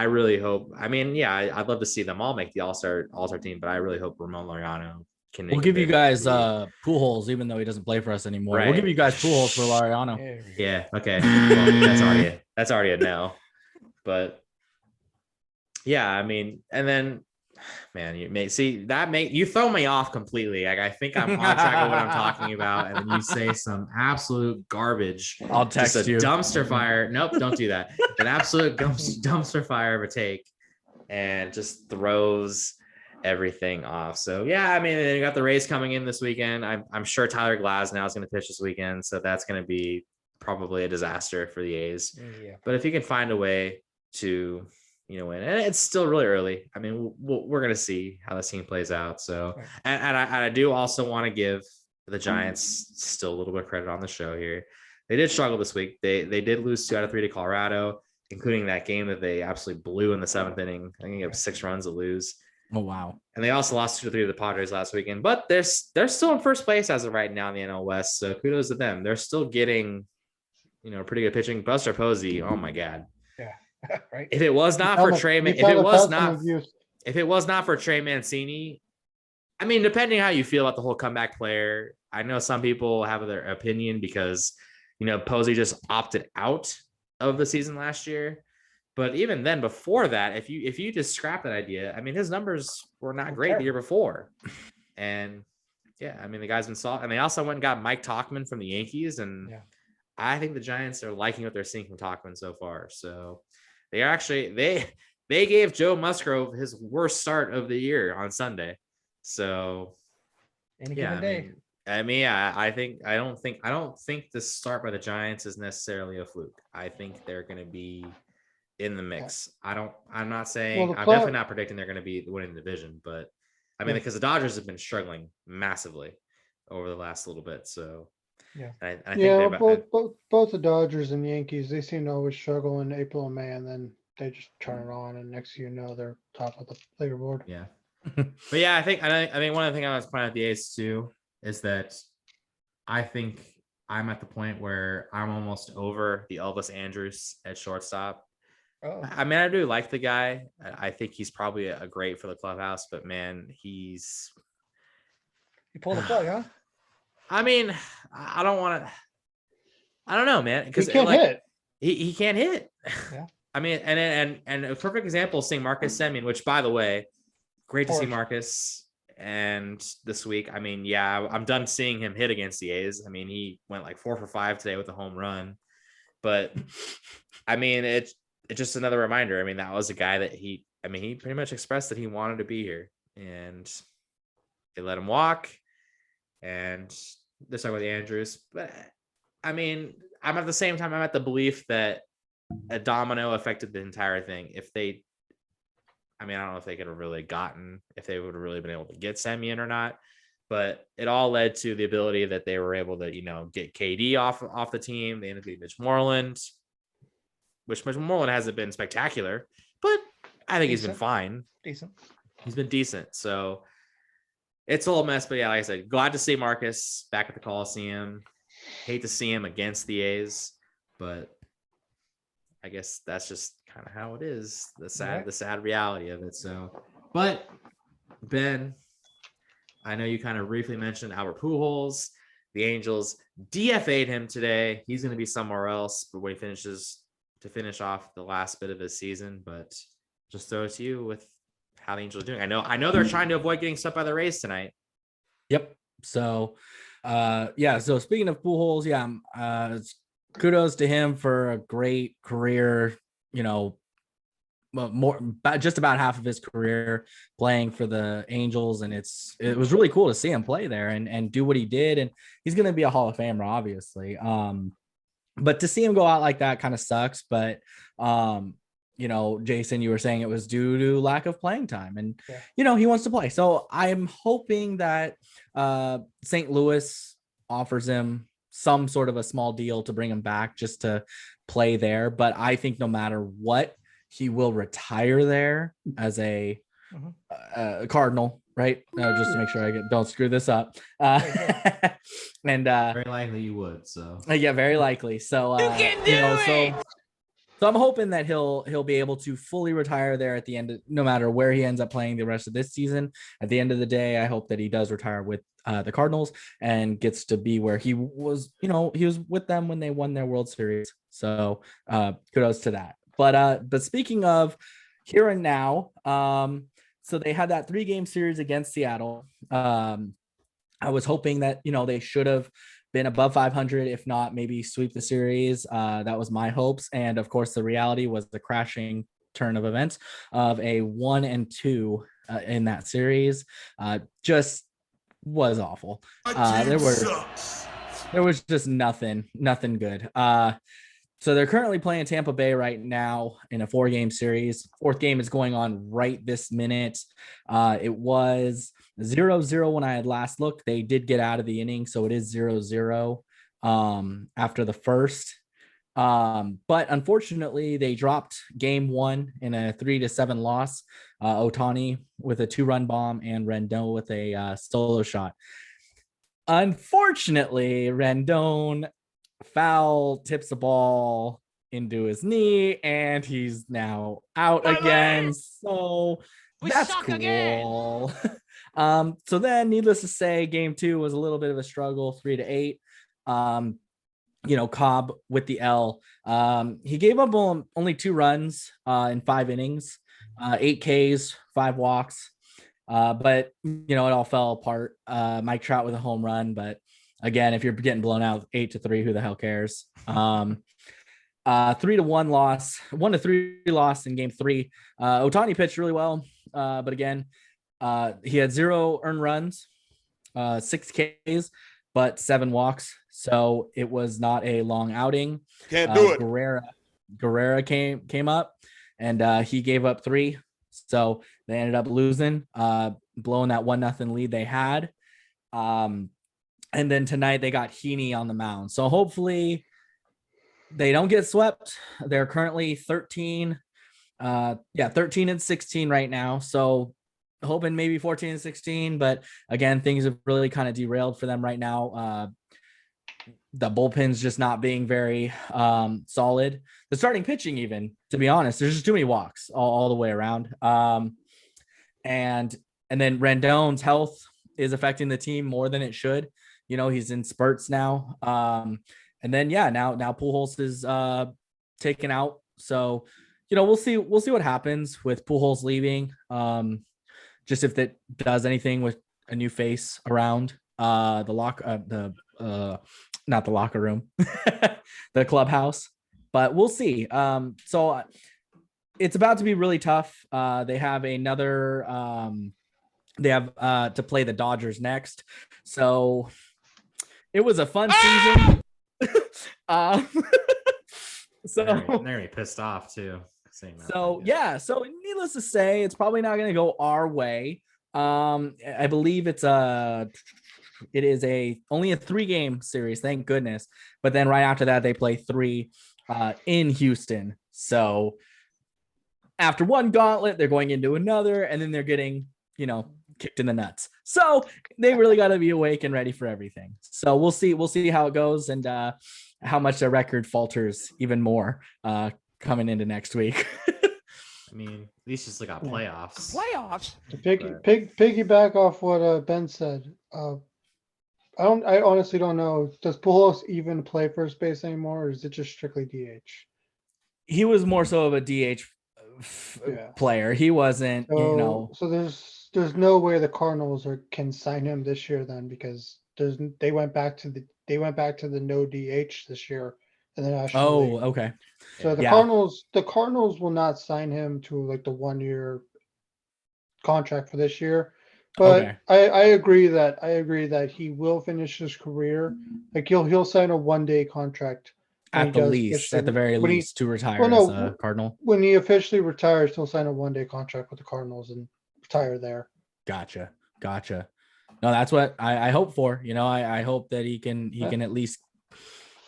really hope. I'd love to see them all make the all-star team, but I really hope Ramon Laureano can. We'll give you guys Pujols, even though he doesn't play for us anymore. Right. We'll give you guys Pujols for Laureano. Yeah. Okay. Well, that's already a no. But yeah, and then, man, you throw me off completely. I think I'm on track of what I'm talking about, and then you say some absolute garbage. I'll text you. Dumpster fire. Nope, don't do that. An absolute dumpster fire of a take, and just throws everything off. So yeah, then you got the Rays coming in this weekend. I'm sure Tyler Glasnow is going to pitch this weekend, so that's going to be probably a disaster for the A's. Yeah. But if you can find a way to win, and it's still really early. We're going to see how this team plays out. So, and I do also want to give the Giants still a little bit of credit on the show here. They did struggle this week. They did lose 2 out of 3 to Colorado, including that game that they absolutely blew in the 7th inning. I think it was 6 runs to lose. Oh, wow. And they also lost 2-3 to the Padres last weekend, but they're still in first place as of right now in the NL West. So kudos to them. They're still getting, pretty good pitching. Buster Posey, oh my God. Yeah. Right. If it was not for Trey, if it was not for Trey Mancini, I mean, depending how you feel about the whole comeback player, I know some people have their opinion because, Posey just opted out of the season last year. But even then, before that, if you just scrap that idea, I mean, his numbers were not great the year before. And yeah, I mean, the guy's been solid. And they also went and got Mike Tauchman from the Yankees. And I think the Giants are liking what they're seeing from Tauchman so far. So they are actually, they gave Joe Musgrove his worst start of the year on Sunday. So any given day. I don't think the start by the Giants is necessarily a fluke. I think they're going to be in the mix. I'm not saying, I'm definitely not predicting they're going to be winning the division, but I mean, because the Dodgers have been struggling massively over the last little bit. So I think both the Dodgers and Yankees, they seem to always struggle in April and May, and then they just turn it on, and next thing you know, they're top of the leaderboard. Yeah. But yeah, I think one of the things I was pointing out the A's too is that I think I'm at the point where I'm almost over the Elvis Andrus at shortstop. Oh. I mean, I do like the guy. I think he's probably a great for the clubhouse, but man, you pulled the plug, huh? I mean, I don't know, man, because he can't hit. He can't hit. Yeah. I mean, and a perfect example is seeing Marcus Semien, which, by the way, great to see Marcus. And this week, I mean, yeah, I'm done seeing him hit against the A's. I mean, he went like 4 for 5 today with a home run, but I mean, it's just another reminder. I mean, that was a guy that he pretty much expressed that he wanted to be here, and they let him walk. And they're talking about the Andrews, but I mean, I'm at the same time, I'm at the belief that a domino affected the entire thing. I don't know if they could have really if they would have really been able to get Semien or not, but it all led to the ability that they were able to, get KD off the team. They ended up getting Mitch Moreland, which Mitch Moreland hasn't been spectacular, but I think he's been fine. Decent. He's been decent. So it's a little mess, but yeah, like I said, glad to see Marcus back at the Coliseum. Hate to see him against the A's, but I guess that's just kind of how it is. The sad reality of it. So, but Ben, I know you kind of briefly mentioned Albert Pujols. The Angels DFA'd him today. He's going to be somewhere else, but when he finishes to finish off the last bit of his season. But just throw it to you with how the Angels are doing. I know they're trying to avoid getting stuck by the Rays tonight. Yep. So, So speaking of Pujols, kudos to him for a great career. Just about half of his career playing for the Angels, and it was really cool to see him play there and do what he did. And he's going to be a Hall of Famer, obviously. But to see him go out like that kind of sucks. But Jason, you were saying it was due to lack of playing time, and he wants to play. So I'm hoping that St. Louis offers him some sort of a small deal to bring him back just to play there. But I think no matter what, he will retire there as a Cardinal, right? Just to make sure don't screw this up. And very likely you would. So very likely. So so I'm hoping that he'll be able to fully retire there at the end, no matter where he ends up playing the rest of this season. At the end of the day, I hope that he does retire with the Cardinals and gets to be where he was. He was with them when they won their World Series. So kudos to that. But speaking of here and now, so they had that 3-game series against Seattle. I was hoping that they should have been above 500, if not maybe sweep the series. That was my hopes, and of course the reality was the crashing turn of events of a 1-2 in that series. Just was awful. There was just nothing good. So they're currently playing Tampa Bay right now in a 4-game series. 4th game is going on right this minute. It was 0-0 when I had last looked. They did get out of the inning, so it is 0-0 after the first. But unfortunately, they dropped game 1 in a 3-7 loss. Ohtani with a 2-run bomb and Rendon with a solo shot. Unfortunately, Rendon foul tips the ball into his knee, and he's now out again. So that's cool. So then, needless to say, game 2 was a little bit of a struggle, 3-8. Cobb with the L. He gave up only 2 runs in 5 innings, 8 Ks, 5 walks. But it all fell apart. Mike Trout with a home run, but again, if you're getting blown out 8-3, who the hell cares? 3-1 loss, 1-3 loss in game 3. Ohtani pitched really well, but again, he had 0 earned runs, 6 Ks, but 7 walks. So it was not a long outing. Can't do it. Guerrera came up, and he gave up 3. So they ended up losing, blowing that 1-0 lead they had. And then tonight they got Heaney on the mound. So hopefully they don't get swept. They're currently 13 and 16 right now. So hoping maybe 14 and 16, but again, things have really kind of derailed for them right now. The bullpen's just not being very solid. The starting pitching, even, to be honest, there's just too many walks all the way around. And then Rendon's health is affecting the team more than it should. He's in spurts now. And then now Pujols is taken out. So we'll see what happens with Pujols leaving. Just if that does anything with a new face around not the locker room, the clubhouse, but we'll see. So it's about to be really tough. They have to play the Dodgers next. So it was a fun season. So they're gonna be pissed off too. So needless to say, it's probably not going to go our way. I believe it is only a 3-game series, thank goodness. But then right after that, they play 3 in Houston. So after one gauntlet, they're going into another, and then they're getting kicked in the nuts. So they really got to be awake and ready for everything. So we'll see how it goes, and how much their record falters even more coming into next week. I mean, at least just got playoffs. To piggyback off what Ben said. I honestly don't know. Does Pujols even play first base anymore, or is it just strictly DH? He was more so of a DH player. He wasn't, So there's no way the Cardinals can sign him this year then, because they went back to the no DH this year in the National League. Okay. So the Cardinals will not sign him to like the 1-year contract for this year. But I agree that he will finish his career. Like he'll sign a 1-day contract at the very least to retire as a Cardinal. When he officially retires, he'll sign a 1-day contract with the Cardinals and retire there. Gotcha. No, that's what I hope for. I hope that he can at least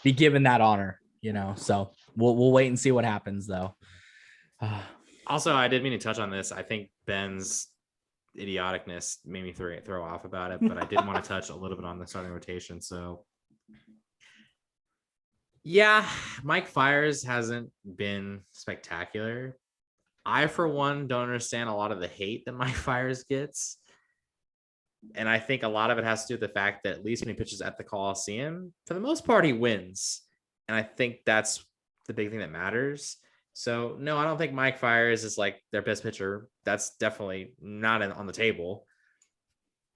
be given that honor. So we'll wait and see what happens though. Also, I did mean to touch on this. I think Ben's idioticness made me throw off about it, but I did want to touch a little bit on the starting rotation. So yeah, Mike Fiers hasn't been spectacular. I, for one, don't understand a lot of the hate that Mike Fiers gets. And I think a lot of it has to do with the fact that at least when he pitches at the Coliseum, for the most part, he wins. And I think that's the big thing that matters. So, no, I don't think Mike Fiers is like their best pitcher. That's definitely not on the table.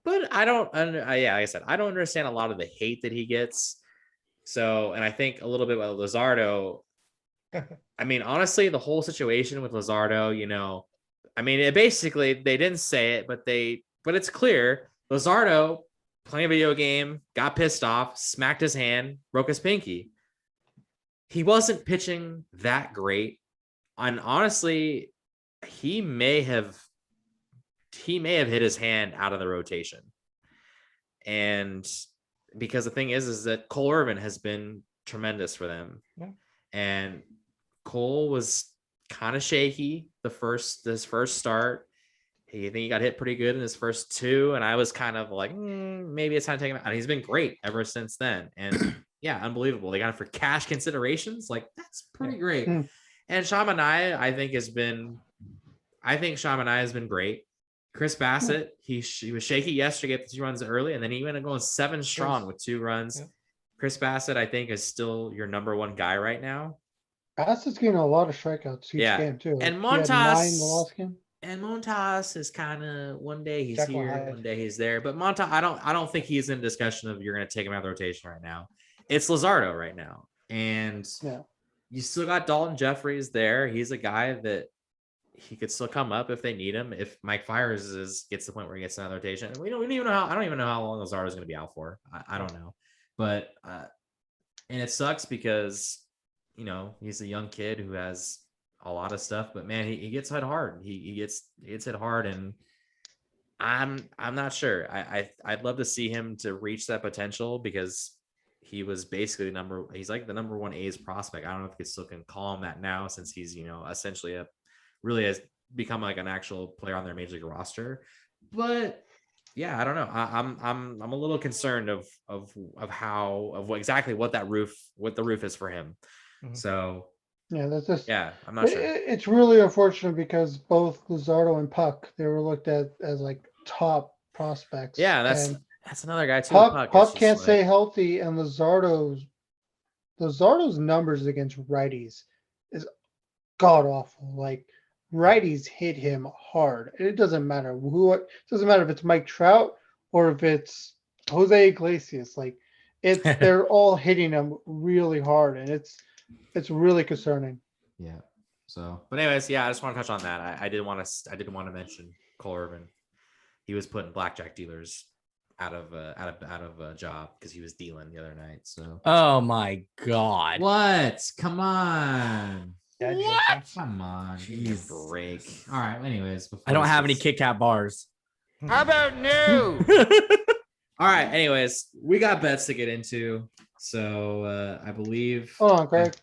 But like I said, I don't understand a lot of the hate that he gets. So, and I think a little bit about Luzardo. I mean, honestly, the whole situation with Luzardo, they didn't say it, but it's clear. Luzardo playing a video game, got pissed off, smacked his hand, broke his pinky. He wasn't pitching that great. And honestly, he may have hit his hand out of the rotation. And because the thing is that Cole Irvin has been tremendous for them. Yeah. And Cole was kind of shaky his first start. I think he got hit pretty good in his first 2, and I was kind of like, maybe it's time to take him out. And he's been great ever since then. And yeah, unbelievable. They got him for cash considerations. Like, that's pretty great. And Sean Manaea, I think Sean Manaea has been great. Chris Bassett, he was shaky yesterday, get the 2 runs early, and then he went and going 7 strong with 2 runs. Chris Bassett, I think, is still your number 1 guy right now. Bassett's getting a lot of strikeouts each game too. And Montas, 9 the last game. And Montas is kind of one day he's Jekyll here, Hyde. one day he's there. But Montas, I don't think he's in discussion of you're going to take him out of the rotation right now. It's Luzardo right now, and you still got Dalton Jeffries there. He's a guy that he could still come up if they need him. If Mike Fiers gets to the point where he gets out of the rotation, and I don't even know how long Luzardo is going to be out for. I don't know, but and it sucks because he's a young kid who has a lot of stuff, but man, he gets hit hard. He gets hit hard, and I'm not sure. I'd love to see him to reach that potential because he was basically he's like the number 1 A's prospect. I don't know if you still can call him that now since he's essentially really has become like an actual player on their major league roster. But yeah, I don't know. I'm a little concerned of what the roof is for him. So yeah, that's just I'm not sure. It's really unfortunate because both Luzardo and Puck, they were looked at as like top prospects. Yeah, that's another guy too. Puck can't stay healthy, and Luzardo's numbers against righties is god awful. Like, righties hit him hard. It doesn't matter if it's Mike Trout or if it's Jose Iglesias. Like, they're all hitting him really hard, and it's really concerning. Yeah. So, but anyways, I just want to touch on that. I did want to mention Cole Irvin. He was putting blackjack dealers out of a job because he was dealing the other night. So. Oh my God! What? Come on. What? Come on. Give me a break. All right. Anyways, I don't have any Kit Kat bars. How about new? All right. Anyways, we got bets to get into. So I believe. Hold on, Craig.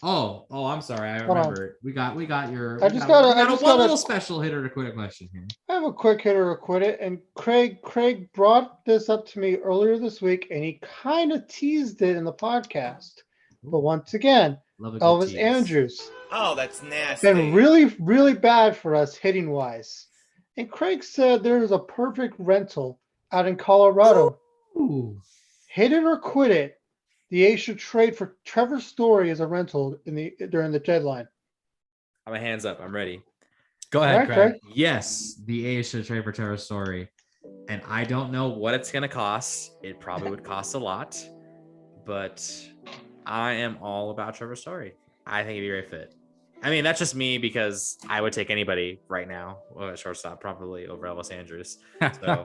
Oh, I'm sorry. I remember. We got your. I just got a little special hitter to quit a question here. I have a quick hitter to quit it, and Craig brought this up to me earlier this week, and he kind of teased it in the podcast. But once again, Elvis Andrews. Oh, that's nasty. Been really, really bad for us hitting wise. And Craig said there's a perfect rental out in Colorado. Ooh. Hit it or quit it. The A's should trade for Trevor Story as a rental during the deadline. I'm hands up. I'm ready. Go ahead, Craig. Yes, the A's should trade for Trevor Story. And I don't know what it's going to cost. It probably would cost a lot. But I am all about Trevor Story. I think he'd be a great fit. I mean, that's just me because I would take anybody right now at shortstop, probably over Elvis Andrews. So,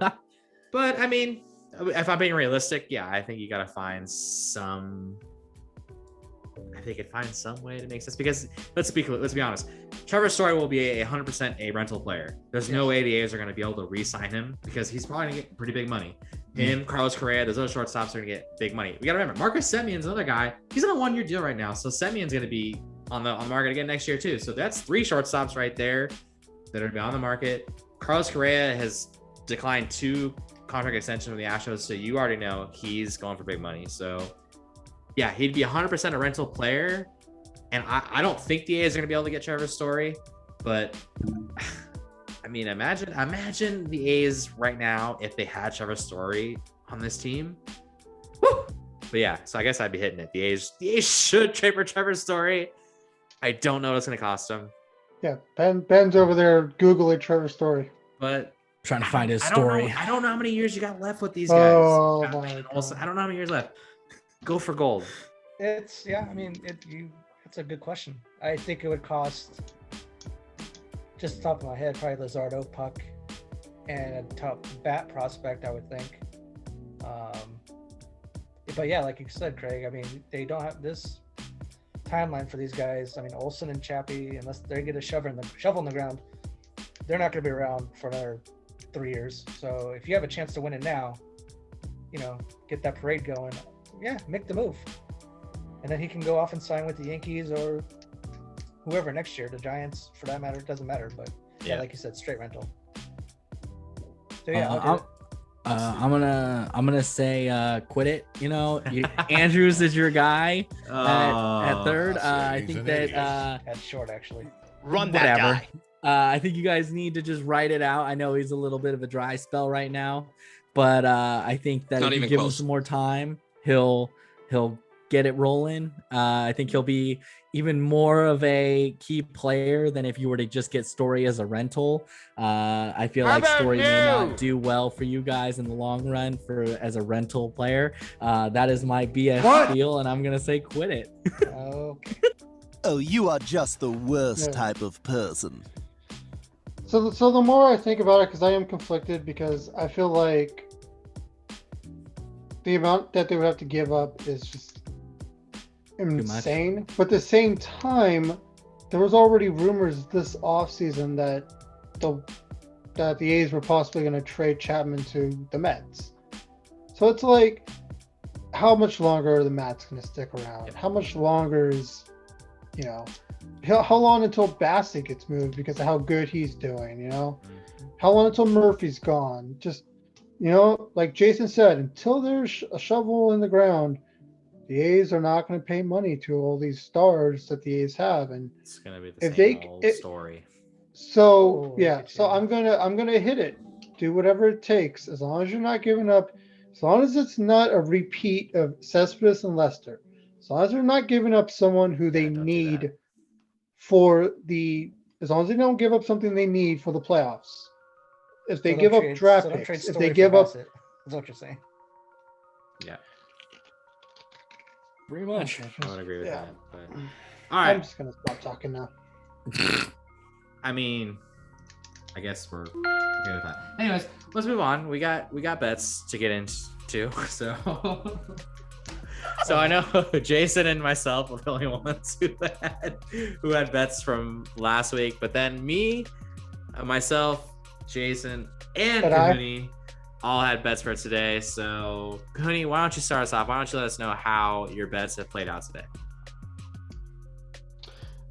but I mean, if I'm being realistic, I think you got to find some. I think it finds some way to make sense because let's be honest. Trevor Story will be 100% a rental player. There's no way the A's are going to be able to re-sign him because he's probably going to get pretty big money. Him, Carlos Correa, those other shortstops are going to get big money. We got to remember, Marcus Semion's another guy. He's on a 1-year deal right now, so Semion's going to be on the market again next year too. So that's 3 shortstops right there that are going to be on the market. Carlos Correa has declined 2 contract extensions from the Astros, so you already know he's going for big money. So yeah, he'd be 100% a rental player, and I don't think the A's are going to be able to get Trevor Story, but I mean, imagine the A's right now if they had Trevor Story on this team. Woo! But yeah, so I guess I'd be hitting it. The A's should trade for Trevor Story. I don't know what it's going to cost him. Yeah, Ben's over there Googling Trevor Story. But trying to find his story. I don't know how many years you got left with these guys. Oh, I don't know how many years left. Go for gold. It's I mean, it's a good question. I think it would cost, just top of my head, probably Luzardo, Puck, and a top bat prospect, I would think. But yeah, like you said, Craig, I mean, they don't have this timeline for these guys. I mean, Olsen and Chappie, unless they get a shovel in the ground, they're not going to be around for another 3 years. So if you have a chance to win it now, get that parade going. Yeah, make the move. and then he can go off and sign with the Yankees or whoever next year. The Giants, for that matter, it doesn't matter. But yeah, like you said, straight rental. So yeah, I'm gonna say quit it. You know, Andrews is your guy at third. I think that at short actually. Run that guy. I think you guys need to just write it out. I know he's a little bit of a dry spell right now, but I think that if you give him some more time, he'll get it rolling. I think he'll be even more of a key player than if you were to just get Story as a rental. I feel like Story may not do well for you guys in the long run as a rental player. That is my BS spiel, and I'm gonna say quit it. Okay. Oh, you are just the worst type of person. So the more I think about it, because I am conflicted, because I feel like the amount that they would have to give up is just insane. But at the same time, there was already rumors this offseason that the A's were possibly going to trade Chapman to the Mets. So it's like, how much longer are the Mets going to stick around? How much longer is, how long until Bassett gets moved because of how good he's doing, How long until Murphy's gone? Just, like Jason said, until there's a shovel in the ground, the A's are not going to pay money to all these stars that the A's have. And it's going to be the same old story. So, so I'm going to hit it. Do whatever it takes. As long as you're not giving up, as long as it's not a repeat of Cespedes and Lester, as long as they're not giving up someone who they need as long as they don't give up something they need for the playoffs. If they give up draft picks, if they give up, is what you're saying. Yeah. Pretty much. I would agree with that. But all right. I'm just going to stop talking now. I mean, I guess we're okay with that. Anyways, let's move on. We got bets to get into. So I know Jason and myself were the only ones who had bets from last week, but then me, myself, Jason, and Cohooney all had bets for today. So Cohooney, why don't you start us off? Why don't you let us know how your bets have played out today?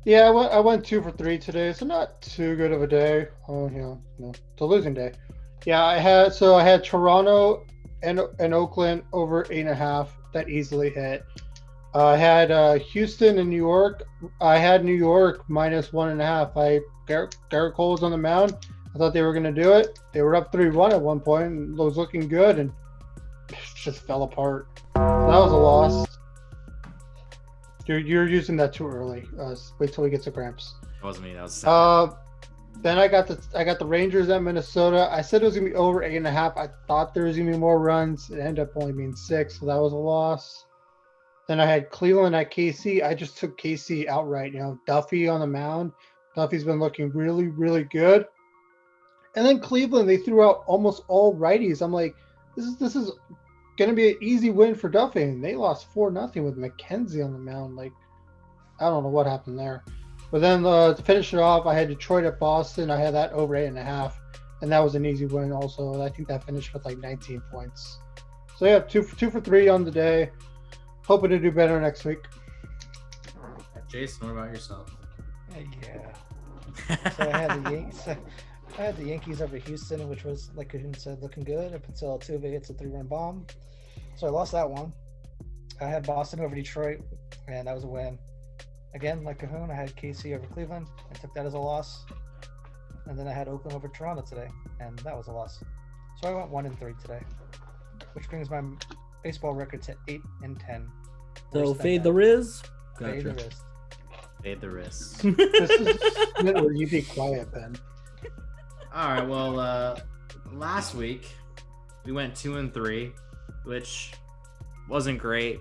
Yeah, I went 2 for 3 today, so not too good of a day. It's a losing day. Yeah, I had Toronto and Oakland over 8.5. That easily hit. I had Houston and New York. I had New York minus 1.5. Garrett Cole's on the mound. I thought they were going to do it. They were up 3-1 at one point and was looking good, and it just fell apart. That was a loss. You're using that too early. Wait till we get to Gramps. It wasn't me. That was then I got the Rangers at Minnesota. I said it was gonna be over 8.5. I thought there was gonna be more runs. It ended up only being 6, so that was a loss. Then I had Cleveland at KC. I just took KC outright. Duffy on the mound. Duffy's been looking really, really good. And then Cleveland, they threw out almost all righties. I'm like, this is gonna be an easy win for Duffy. And they lost 4-0 with McKenzie on the mound. Like, I don't know what happened there. But then to finish it off, I had Detroit at Boston. I had that over 8.5, and that was an easy win also. I think that finished with like 19 points. So yeah, 2 for 3 on the day. Hoping to do better next week. Jason, what about yourself? Yeah. So I had the Yankees over Houston, which was, like Cahoon said, looking good up until Altuve hits a 3-run bomb. So I lost that one. I had Boston over Detroit, and that was a win. Again, like Cahoon, I had KC over Cleveland. I took that as a loss. And then I had Oakland over Toronto today, and that was a loss. So I went 1-3 today, which brings my baseball record to 8-10. So fade the Riz. Gotcha. Fade the Riz. Fade the Riz. This is where you be quiet, Ben. All right. Well, last week we went 2-3, which wasn't great,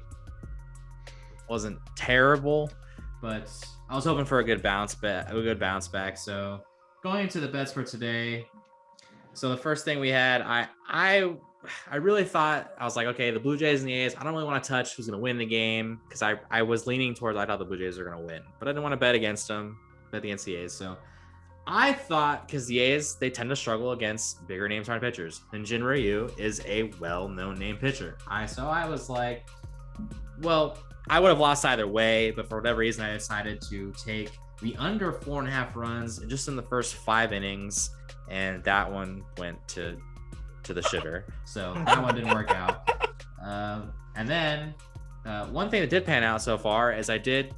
wasn't terrible. But I was hoping for a good bounce back. So going into the bets for today. So the first thing we had, I really thought, I was like, okay, the Blue Jays and the A's, I don't really want to touch who's going to win the game because I was leaning towards, I thought the Blue Jays are going to win, but I didn't want to bet against them, bet against the A's. So I thought, because the A's, they tend to struggle against bigger name starting pitchers, and Jin Ryu is a well-known name pitcher. So I was like, well, I would have lost either way, but for whatever reason, I decided to take the under 4.5 runs just in the first 5 innings, and that one went to the shitter. So that one didn't work out. And then one thing that did pan out so far is I did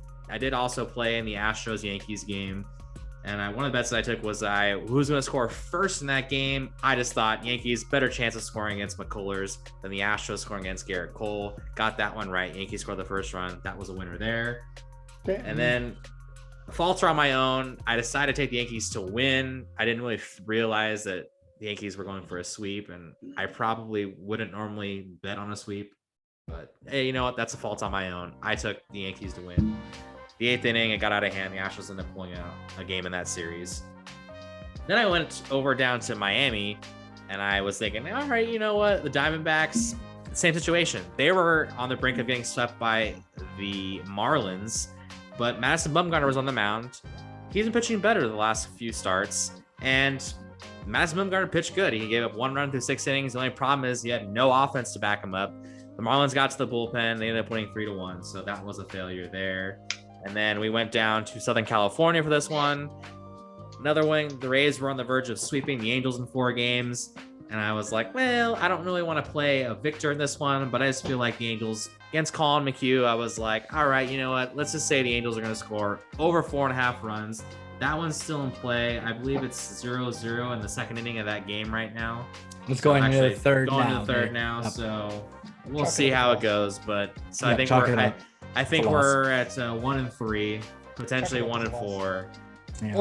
also play in the Astros Yankees game. And one of the bets that I took was who's going to score first in that game. I just thought Yankees better chance of scoring against McCullers than the Astros scoring against Garrett Cole. Got that one right. Yankees scored the first run. That was a winner there. And then falter on my own. I decided to take the Yankees to win. I didn't really realize that the Yankees were going for a sweep, and I probably wouldn't normally bet on a sweep. But hey, you know what? That's a fault on my own. I took the Yankees to win. The 8th inning, it got out of hand. The Astros ended up pulling out a game in that series. Then I went over down to Miami, and I was thinking, all right, you know what? The Diamondbacks, same situation. They were on the brink of getting swept by the Marlins, but Madison Bumgarner was on the mound. He's been pitching better the last few starts, and Madison Bumgarner pitched good. He gave up 1 run through 6 innings. The only problem is he had no offense to back him up. The Marlins got to the bullpen. They ended up winning 3-1, so that was a failure there. And then we went down to Southern California for this one. Another one, the Rays were on the verge of sweeping the Angels in 4 games. And I was like, well, I don't really want to play a victor in this one, but I just feel like the Angels against Colin McHugh, I was like, all right, you know what? Let's just say the Angels are going to score over 4.5 runs. That one's still in play. I believe it's 0-0 in the 2nd inning of that game right now. It's going into the third now. Going to the third now, so we'll see how it goes. But so I think I think we're at 1-3, potentially 1-4, or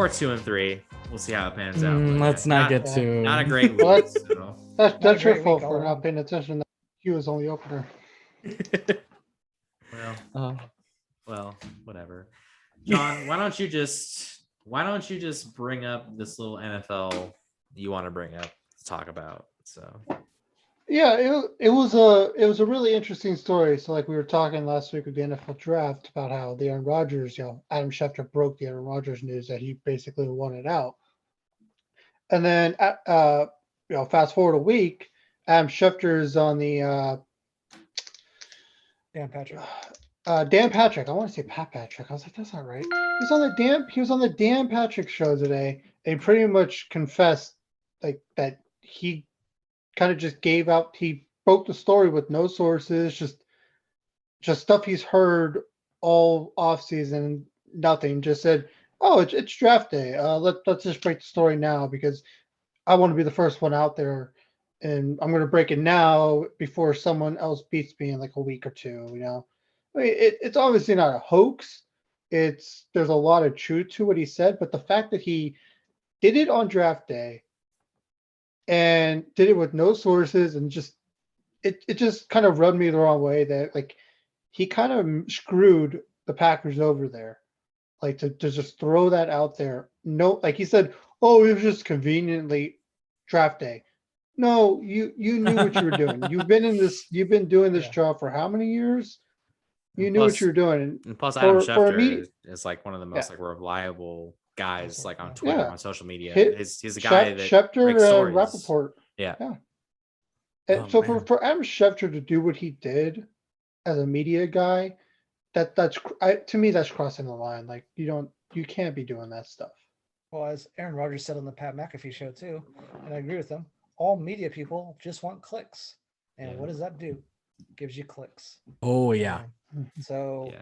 2-3. We'll see how it pans out. Let's not get too. Not a great week. So. That's your fault for not paying attention. He was on the opener. Well, whatever. John, why don't you just bring up this little NFL you want to bring up to talk about? So. Yeah, it was a really interesting story. So like we were talking last week with the NFL draft about how the Aaron Rodgers, Adam Schefter broke the Aaron Rodgers news that he basically wanted out. And then fast forward a week, Adam Schefter is on the Dan Patrick. Dan Patrick. I want to say Pat Patrick. I was like, that's not right. He was on the Dan Patrick show today, and he pretty much confessed like that he kind of just he broke the story with no sources, just stuff he's heard all offseason, nothing. Just said, oh, it's draft day. Let's just break the story now because I want to be the first one out there, and I'm going to break it now before someone else beats me in like a week or two. I mean, it's obviously not a hoax. There's a lot of truth to what he said, but the fact that he did it on draft day and did it with no sources and it just kind of rubbed me the wrong way that like he kind of screwed the Packers over there, like to just throw that out there. No, like he said, oh, it was just conveniently draft day. No, you knew what you were doing. You've been doing this job for how many years? You knew what you were doing. And plus, Adam Schefter is like one of the most like reliable guys, like on Twitter, on social media. He's a guy that Schefter breaks stories. Rappaport. Yeah. And so for Adam Schefter to do what he did as a media guy, that's to me that's crossing the line. Like you can't be doing that stuff. Well, as Aaron Rodgers said on the Pat McAfee show too, and I agree with him. All media people just want clicks, and what does that do? Gives you clicks. Oh yeah. So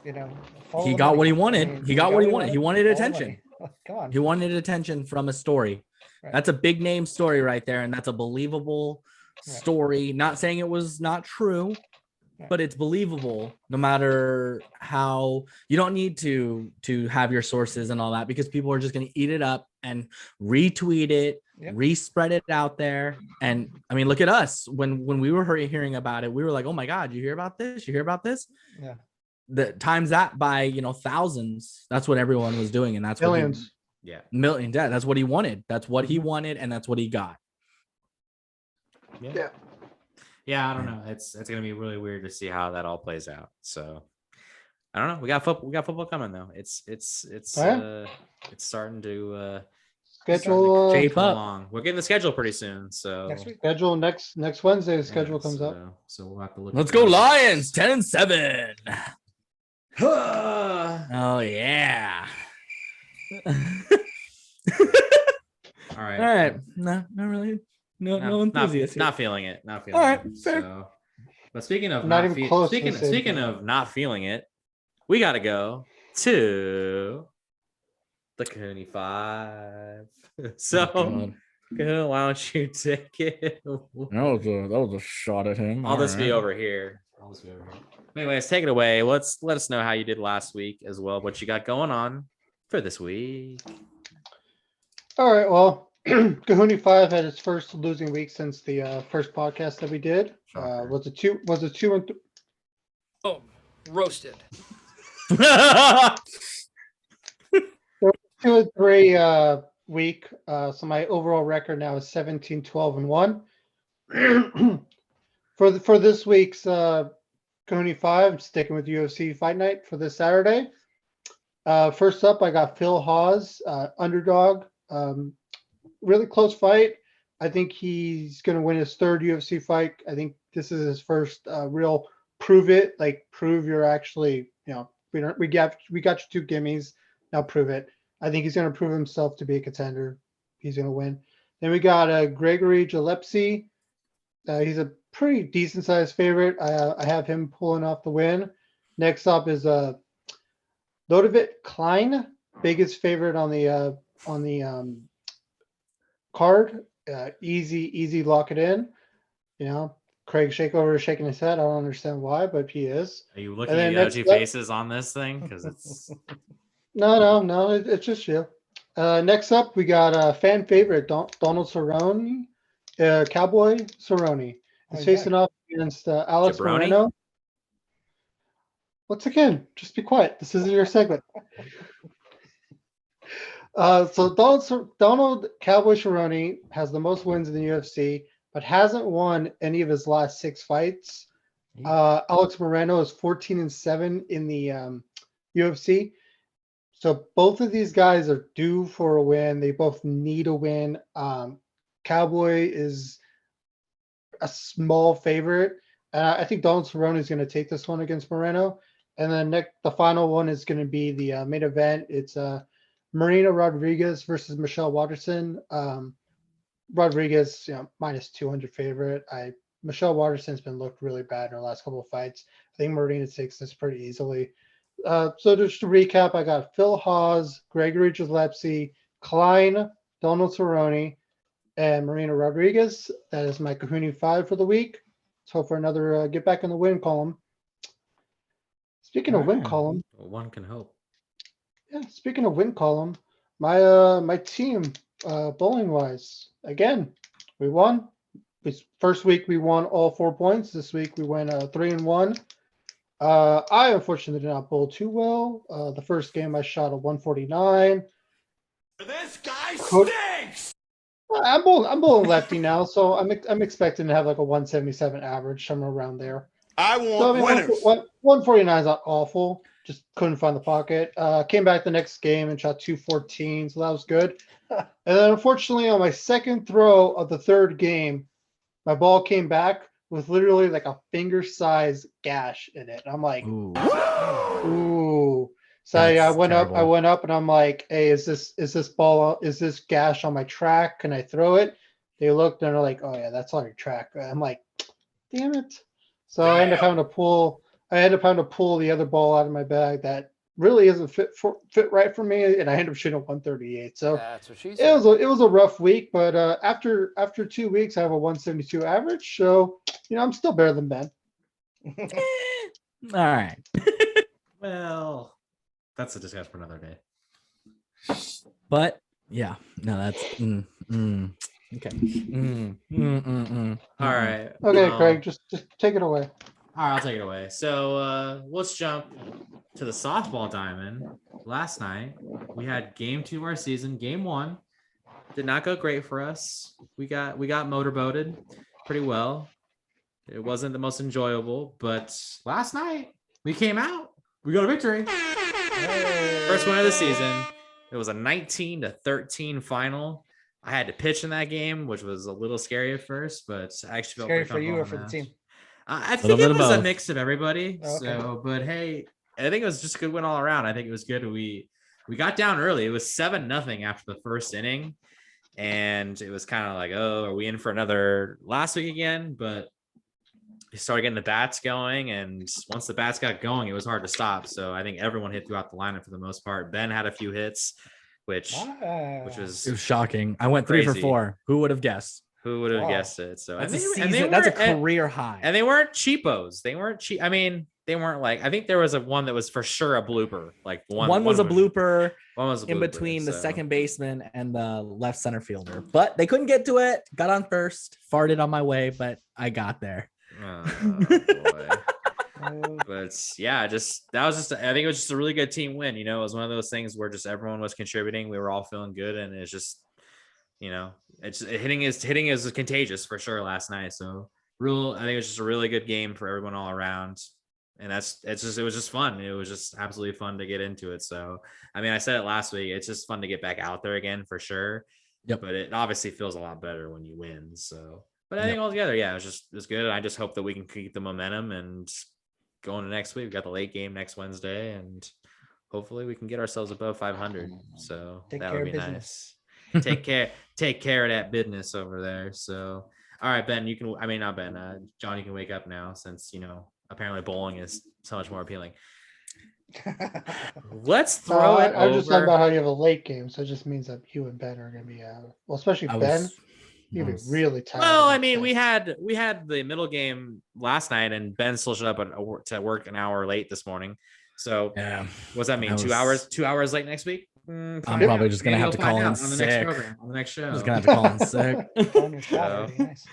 he got what he wanted. He got what he wanted. He wanted attention. Come on. He wanted attention from a story. Right. That's a big name story right there, and that's a believable story. Not saying it was not true, but it's believable no matter how. You don't need to have your sources and all that because people are just going to eat it up and retweet it, respread it out there. And I mean, look at us. When we were hearing about it, we were like, oh my God, you hear about this? You hear about this? Yeah. The times that by thousands. That's what everyone was doing, and that's millions. Millions. Yeah, that's what he wanted. That's what he wanted, and that's what he got. Yeah, I don't know. It's gonna be really weird to see how that all plays out. So I don't know. We got football coming though. It's starting to schedule. Shape Come up. along. We're getting the schedule pretty soon. So Next week. Schedule next Wednesday. The schedule yeah, comes up. So we'll have to look. Let's at go those. Lions, 10-7. All Oh yeah. right. All right. No, not really. No enthusiast here. Not feeling it. Not feeling All right, it. fair. So, but speaking of Not not even close to speaking the same speaking thing. of not feeling it, we got to go to the Cohooney 5. So, God. Cahoon, why don't you take it? That was a shot at him. I'll just be over here. Anyways, take it away. Let us know how you did last week as well. What you got going on for this week? All right. Well, Cohooney 5 had its first losing week since the first podcast that we did. Shocker. Was it 2-3? Boom. Roasted. 2-3 week. So my overall record now is 17-12-1. For this week's Cohooney 5, I'm sticking with UFC Fight Night for this Saturday. First up, I got Phil Hawes, underdog. Really close fight. I think he's going to win his third UFC fight. I think this is his first real prove you're actually, we got you 2 gimmies. Now prove it. I think he's going to prove himself to be a contender. He's going to win. Then we got Gregory Gillespie. He's a pretty decent sized favorite. I have him pulling off the win. Next up is Lodovit Klein, biggest favorite on the card. Easy lock it in. Craig Shakeover is shaking his head. I don't understand why, but he is. Are you looking at emoji faces on this thing? Because it's no, it's just you. Next up, we got fan favorite Donald Cerrone, Cowboy Cerrone. He's facing off against Alex Jabroni? Moreno. Once again, just be quiet. This isn't your segment. So Donald Cowboy Cerrone has the most wins in the UFC, but hasn't won any of his last 6 fights. Alex Moreno is 14-7 in the UFC. So both of these guys are due for a win. They both need a win. Cowboy is a small favorite. I think Donald Cerrone is going to take this one against Moreno. And then the final one is going to be the main event. It's Marina Rodriguez versus Michelle Waterson. Rodriguez, minus 200 favorite. Michelle Waterson's been looked really bad in her last couple of fights. I think Marina takes this pretty easily. So just to recap, I got Phil Hawes, Gregory Gillespie, Klein, Donald Cerrone, and Marina Rodriguez. That is my Cohooney 5 for the week. Let's hope for another get back in the win column. Speaking of win column, one can hope. Yeah, speaking of win column, my team bowling wise, again, we won. First week we won all 4 points. This week we went 3-1. I unfortunately did not bowl too well. The first game I shot a 149. This guy stinks. I'm bowling lefty now, so I'm expecting to have like a 177 average, somewhere around there. I want winners. 149 is not awful. Just couldn't find the pocket. Came back the next game and shot 214, so that was good. And then unfortunately on my second throw of the third game, my ball came back with literally like a finger-sized gash in it. I'm like, ooh. So I went up and I'm like, hey, is this gash on my track? Can I throw it? They looked and they're like, oh yeah, that's on your track. I'm like, damn it. So I ended up having to pull the other ball out of my bag that really isn't fit right for me, and I ended up shooting a 138. So That's what she said. it was a rough week, but after 2 weeks, I have a 172 average. So I'm still better than Ben. All right. Well, that's a discussion for another day. But yeah, no, that's okay. All right. Okay, Craig, just take it away. All right, I'll take it away. So let's jump to the softball diamond. Last night we had game 2 of our season. Game 1 did not go great for us. We got motorboated pretty well. It wasn't the most enjoyable, but last night we came out. We got a victory. First win of the season. It was a 19-13 final. I had to pitch in that game, which was a little scary at first, but I actually felt Scary pretty for you or for comfortable the in team? I Little think it bit of was a both. mix of everybody. Oh, okay. So, but hey, I think it was just a good win all around. I think it was good. We got down early. It was 7-0 after the first inning. And it was kind of like, oh, are we in for another last week again? But we started getting the bats going. And once the bats got going, it was hard to stop. So I think everyone hit throughout the lineup for the most part. Ben had a few hits, which It was was shocking. I went 3 for Crazy. 4. Who would have guessed? who would have Wow. guessed it? So That's and a they, season. and they That's a weren't- career high. and they weren't cheapos. They weren't cheap. I mean, they weren't like, I think there was one that was for sure a blooper. Like one was a blooper One was a in blooper, between the so. second baseman and the left center fielder, but they couldn't get to it. Got on first, farted on my way, but I got there. Oh, boy. But yeah, I think it was just a really good team win. You know, it was one of those things where just everyone was contributing. We were all feeling good, and it's just, you know, hitting is contagious for sure last night. So I think it was just a really good game for everyone all around. And it was just fun. It was just absolutely fun to get into it. So, I mean, I said it last week, it's just fun to get back out there again for sure. Yep. But it obviously feels a lot better when you win. So, but I think altogether, yeah, it was good. And I just hope that we can keep the momentum and go into next week. We've got the late game next Wednesday, and hopefully we can get ourselves above 500. So that would be nice. Take care of that business over there. So, all right, Ben, not Ben, John, you can wake up now since, you know, apparently bowling is so much more appealing. Let's throw it I'm just talking over. about how you have a late game, so it just means that you and Ben are going to be out. Well, especially Ben, you'd be really tired. Well, I mean, we had the middle game last night, and Ben still showed up to work an hour late this morning. So, Yeah, what's that mean? 2 hours? 2 hours late next week? I'm probably just gonna have to call in on the sick. next program, on the next show. I'm just gonna have to call in sick. On your spot already, nice.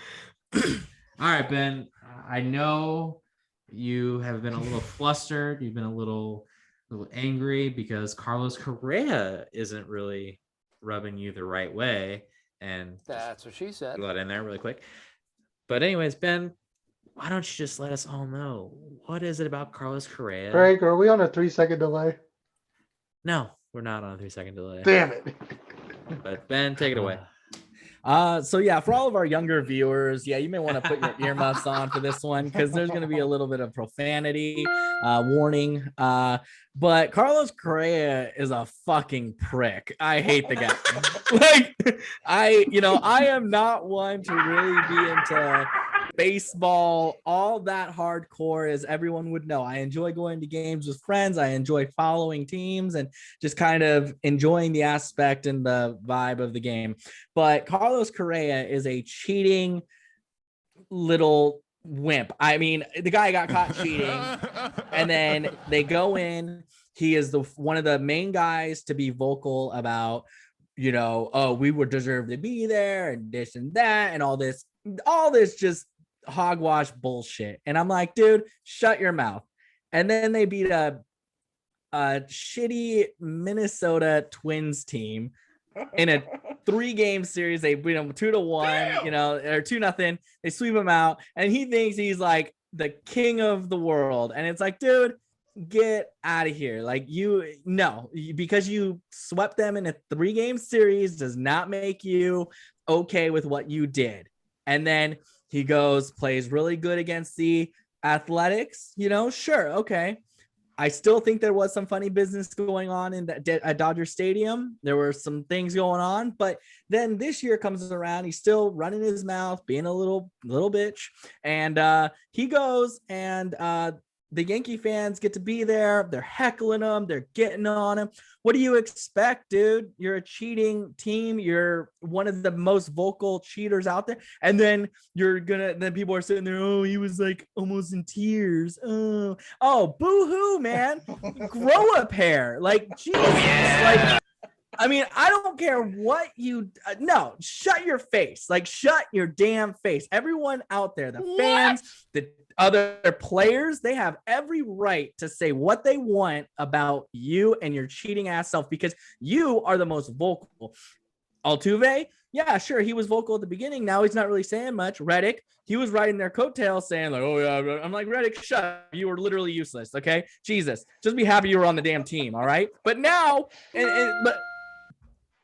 All right, Ben. I know you have been a little flustered. You've been a little angry because Carlos Correa isn't really rubbing you the right way. And That's what she said. Let in there really quick. But anyways, Ben, why don't you just let us all know, what is it about Carlos Correa? Craig, are we on a 3-second delay? No, we're not on a 3-second delay. Damn it. But Ben, take it away. So yeah, for all of our younger viewers, yeah, you may want to put your earmuffs on for this one because there's going to be a little bit of profanity warning. But Carlos Correa is a fucking prick. I hate the guy. I am not one to really be into baseball all that hardcore as everyone would know. I enjoy going to games with friends. I enjoy following teams and just kind of enjoying the aspect and the vibe of the game. But Carlos Correa is a cheating little wimp. I mean, the guy got caught cheating and then they go in. He is one of the main guys to be vocal about, you know, oh, we would deserve to be there and this and that and all this just hogwash bullshit. And I'm like, dude, shut your mouth. And then they beat a shitty Minnesota Twins team in a 3-game series. They beat them 2-1, you know, or 2-0. They sweep him out, and he thinks he's like the king of the world. And it's like, dude, get out of here. Like, because you swept them in a 3-game series does not make you okay with what you did. And then he plays really good against the Athletics, you know, sure. Okay. I still think there was some funny business going on at Dodger Stadium. There were some things going on, but then this year comes around. He's still running his mouth, being a little bitch. And he goes and the Yankee fans get to be there. They're heckling him. They're getting on him. What do you expect, dude? You're a cheating team. You're one of the most vocal cheaters out there. And then then people are sitting there. Oh, he was like almost in tears. Oh, boo-hoo, man. Grow a pair. Like, Jesus. Like, I mean, I don't care what no, shut your face. Like, shut your damn face. Everyone out there, the fans, the other players, they have every right to say what they want about you and your cheating ass self because you are the most vocal. Altuve, yeah, sure, he was vocal at the beginning. Now he's not really saying much. Reddick, he was riding their coattails saying like, oh yeah, I'm like, Reddick, shut up. You were literally useless, okay? Jesus, just be happy you were on the damn team, all right? But now, but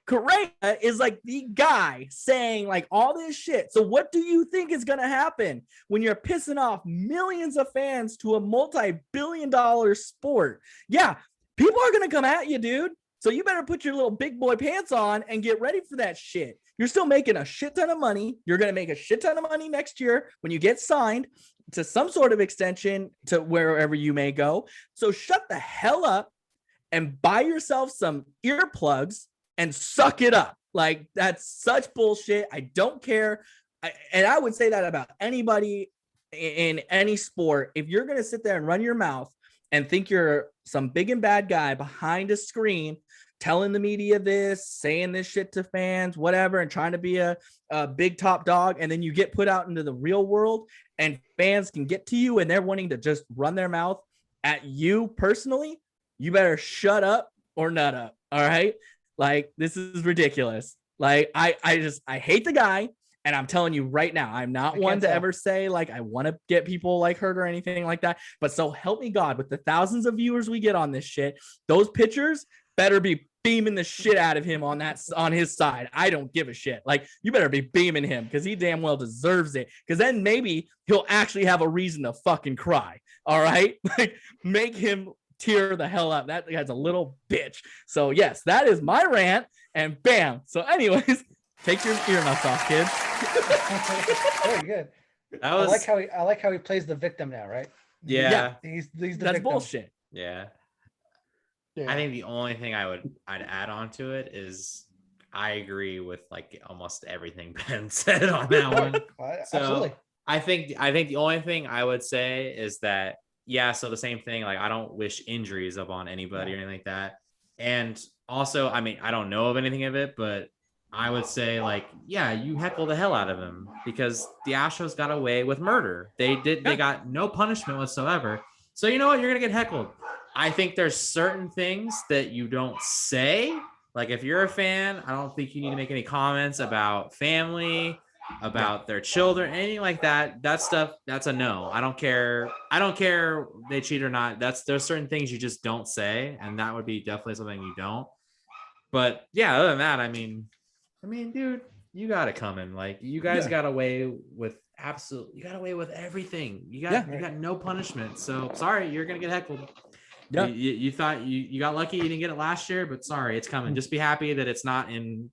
Correa is like the guy saying like all this shit. So what do you think is going to happen when you're pissing off millions of fans to a multi-billion-dollar sport? Yeah, people are going to come at you, dude. So you better put your little big boy pants on and get ready for that shit. You're still making a shit ton of money. You're going to make a shit ton of money next year when you get signed to some sort of extension to wherever you may go. So shut the hell up and buy yourself some earplugs and suck it up. Like, that's such bullshit. I don't care. And I would say that about anybody in any sport. If you're going to sit there and run your mouth and think you're some big and bad guy behind a screen, telling the media this, saying this shit to fans, whatever, and trying to be a big top dog, and then you get put out into the real world and fans can get to you and they're wanting to just run their mouth at you personally, you better shut up or nut up. All right. Like, this is ridiculous. Like, I hate the guy. And I'm telling you right now, I'm not one to ever say like I want to get people like hurt or anything like that. But so help me God, with the thousands of viewers we get on this shit, those pitchers better be beaming the shit out of him on his side. I don't give a shit. Like, you better be beaming him because he damn well deserves it. Because then maybe he'll actually have a reason to fucking cry. All right, like, make him tear the hell up. That guy's a little bitch. So yes, that is my rant. And bam. So anyways, take your earmuffs off, kids. Very good. That was, I like how he plays the victim now, right? yeah. He's the That's victim. bullshit. Yeah. Yeah. I think the only thing I'd add on to it is I agree with like almost everything Ben said on that one. So Absolutely. I think the only thing I would say is that, yeah, so the same thing, like I don't wish injuries upon anybody or anything like that. And also, I mean, I don't know of anything of it, but I would say, like, yeah, you heckle the hell out of him because the Astros got away with murder. They got no punishment whatsoever. So you know what? You're going to get heckled. I think there's certain things that you don't say. Like, if you're a fan, I don't think you need to make any comments about family, about their children, anything like that. That stuff, that's a no. I don't care they cheat or not. There's certain things you just don't say, and that would be definitely something you don't. But yeah, other than that, I mean, dude, you got it coming. Like, you guys got away with everything. You got no punishment. So sorry, you're gonna get heckled. Yeah, you thought you got lucky you didn't get it last year, but sorry, it's coming. Just be happy that it's not in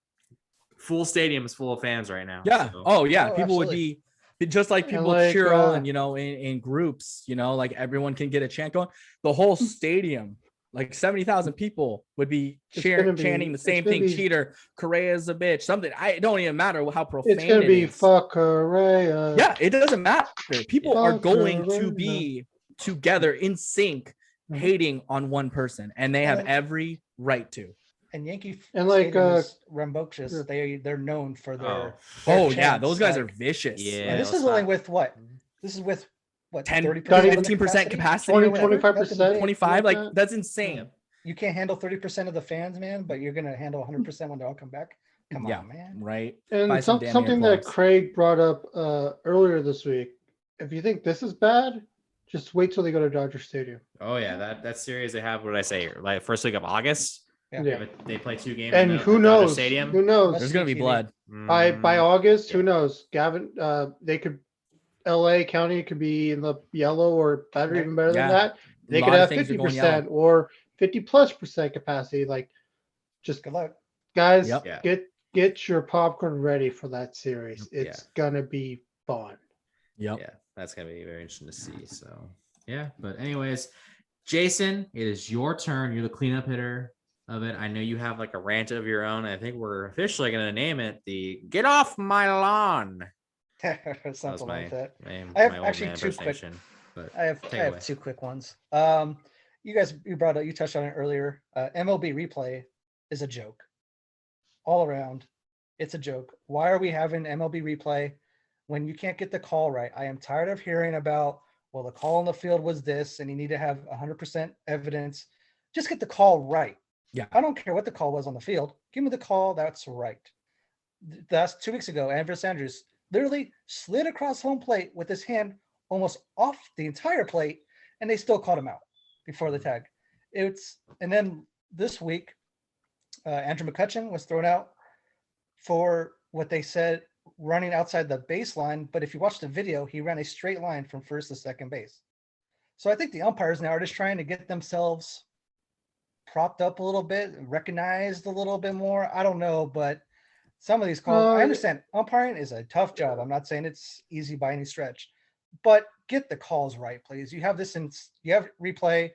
full stadiums full of fans right now. Yeah. So. Oh yeah. People absolutely. would be just like people like, cheer on, you know, in groups, you know, like everyone can get a chant going. The whole stadium, like 70,000 people would be chanting the same thing. Cheater, Correa's a bitch, something. I don't even matter how profane it's gonna be is. fuck Correa. Yeah, it doesn't matter. People are going Correa. to be together in sync, hating on one person, and they have every right to. And Yankee And like rambunctious, they're known for their. Oh their yeah, chants, those guys like, are vicious. Yeah. And this is only with what? This is with what? 10, 30%, 15% capacity, 20, or whatever. 25%, 25, like that. that's insane. You can't handle 30% of the fans, man, but you're gonna handle 100% when they all come back. Come Yeah, on, man. right. And Buy some damn something that earplugs. Craig brought up earlier this week. If you think this is bad, just wait till they go to Dodger Stadium. Oh yeah, that series they have. What did I say? Like first week of August. Yeah. They play 2 games. And in who Dodger knows? Stadium. Who knows? There's gonna be blood. By August, who yeah. knows? Gavin, they could, LA County could be in the yellow or better, even better than that. They could have 50% or 50+% capacity. Like, just Good luck. guys, Yep. get your popcorn ready for that series. It's gonna be fun. Yep. Yeah, that's gonna be very interesting to see. So yeah, but anyways, Jason, it is your turn. You're the cleanup hitter of it. I know you have like a rant of your own. I think we're officially gonna name it the "Get Off My Lawn." Something like that. My I have old actually man 2 quick. impersonation, but I take have away. 2 quick ones. You touched on it earlier. MLB replay is a joke. All around, it's a joke. Why are we having MLB replay when you can't get the call right? I am tired of hearing about, well, the call on the field was this, and you need to have 100% evidence. Just get the call right. Yeah. I don't care what the call was on the field. Give me the call that's right. That's 2 weeks ago. Andres Andrews literally slid across home plate with his hand almost off the entire plate, and they still called him out before the tag. And then this week, Andrew McCutcheon was thrown out for what they said running outside the baseline. But if you watch the video, he ran a straight line from first to second base. So I think the umpires now are just trying to get themselves propped up a little bit, recognized a little bit more. I don't know, but some of these calls, I understand umpiring is a tough job. I'm not saying it's easy by any stretch, but get the calls right, please. You have this you have replay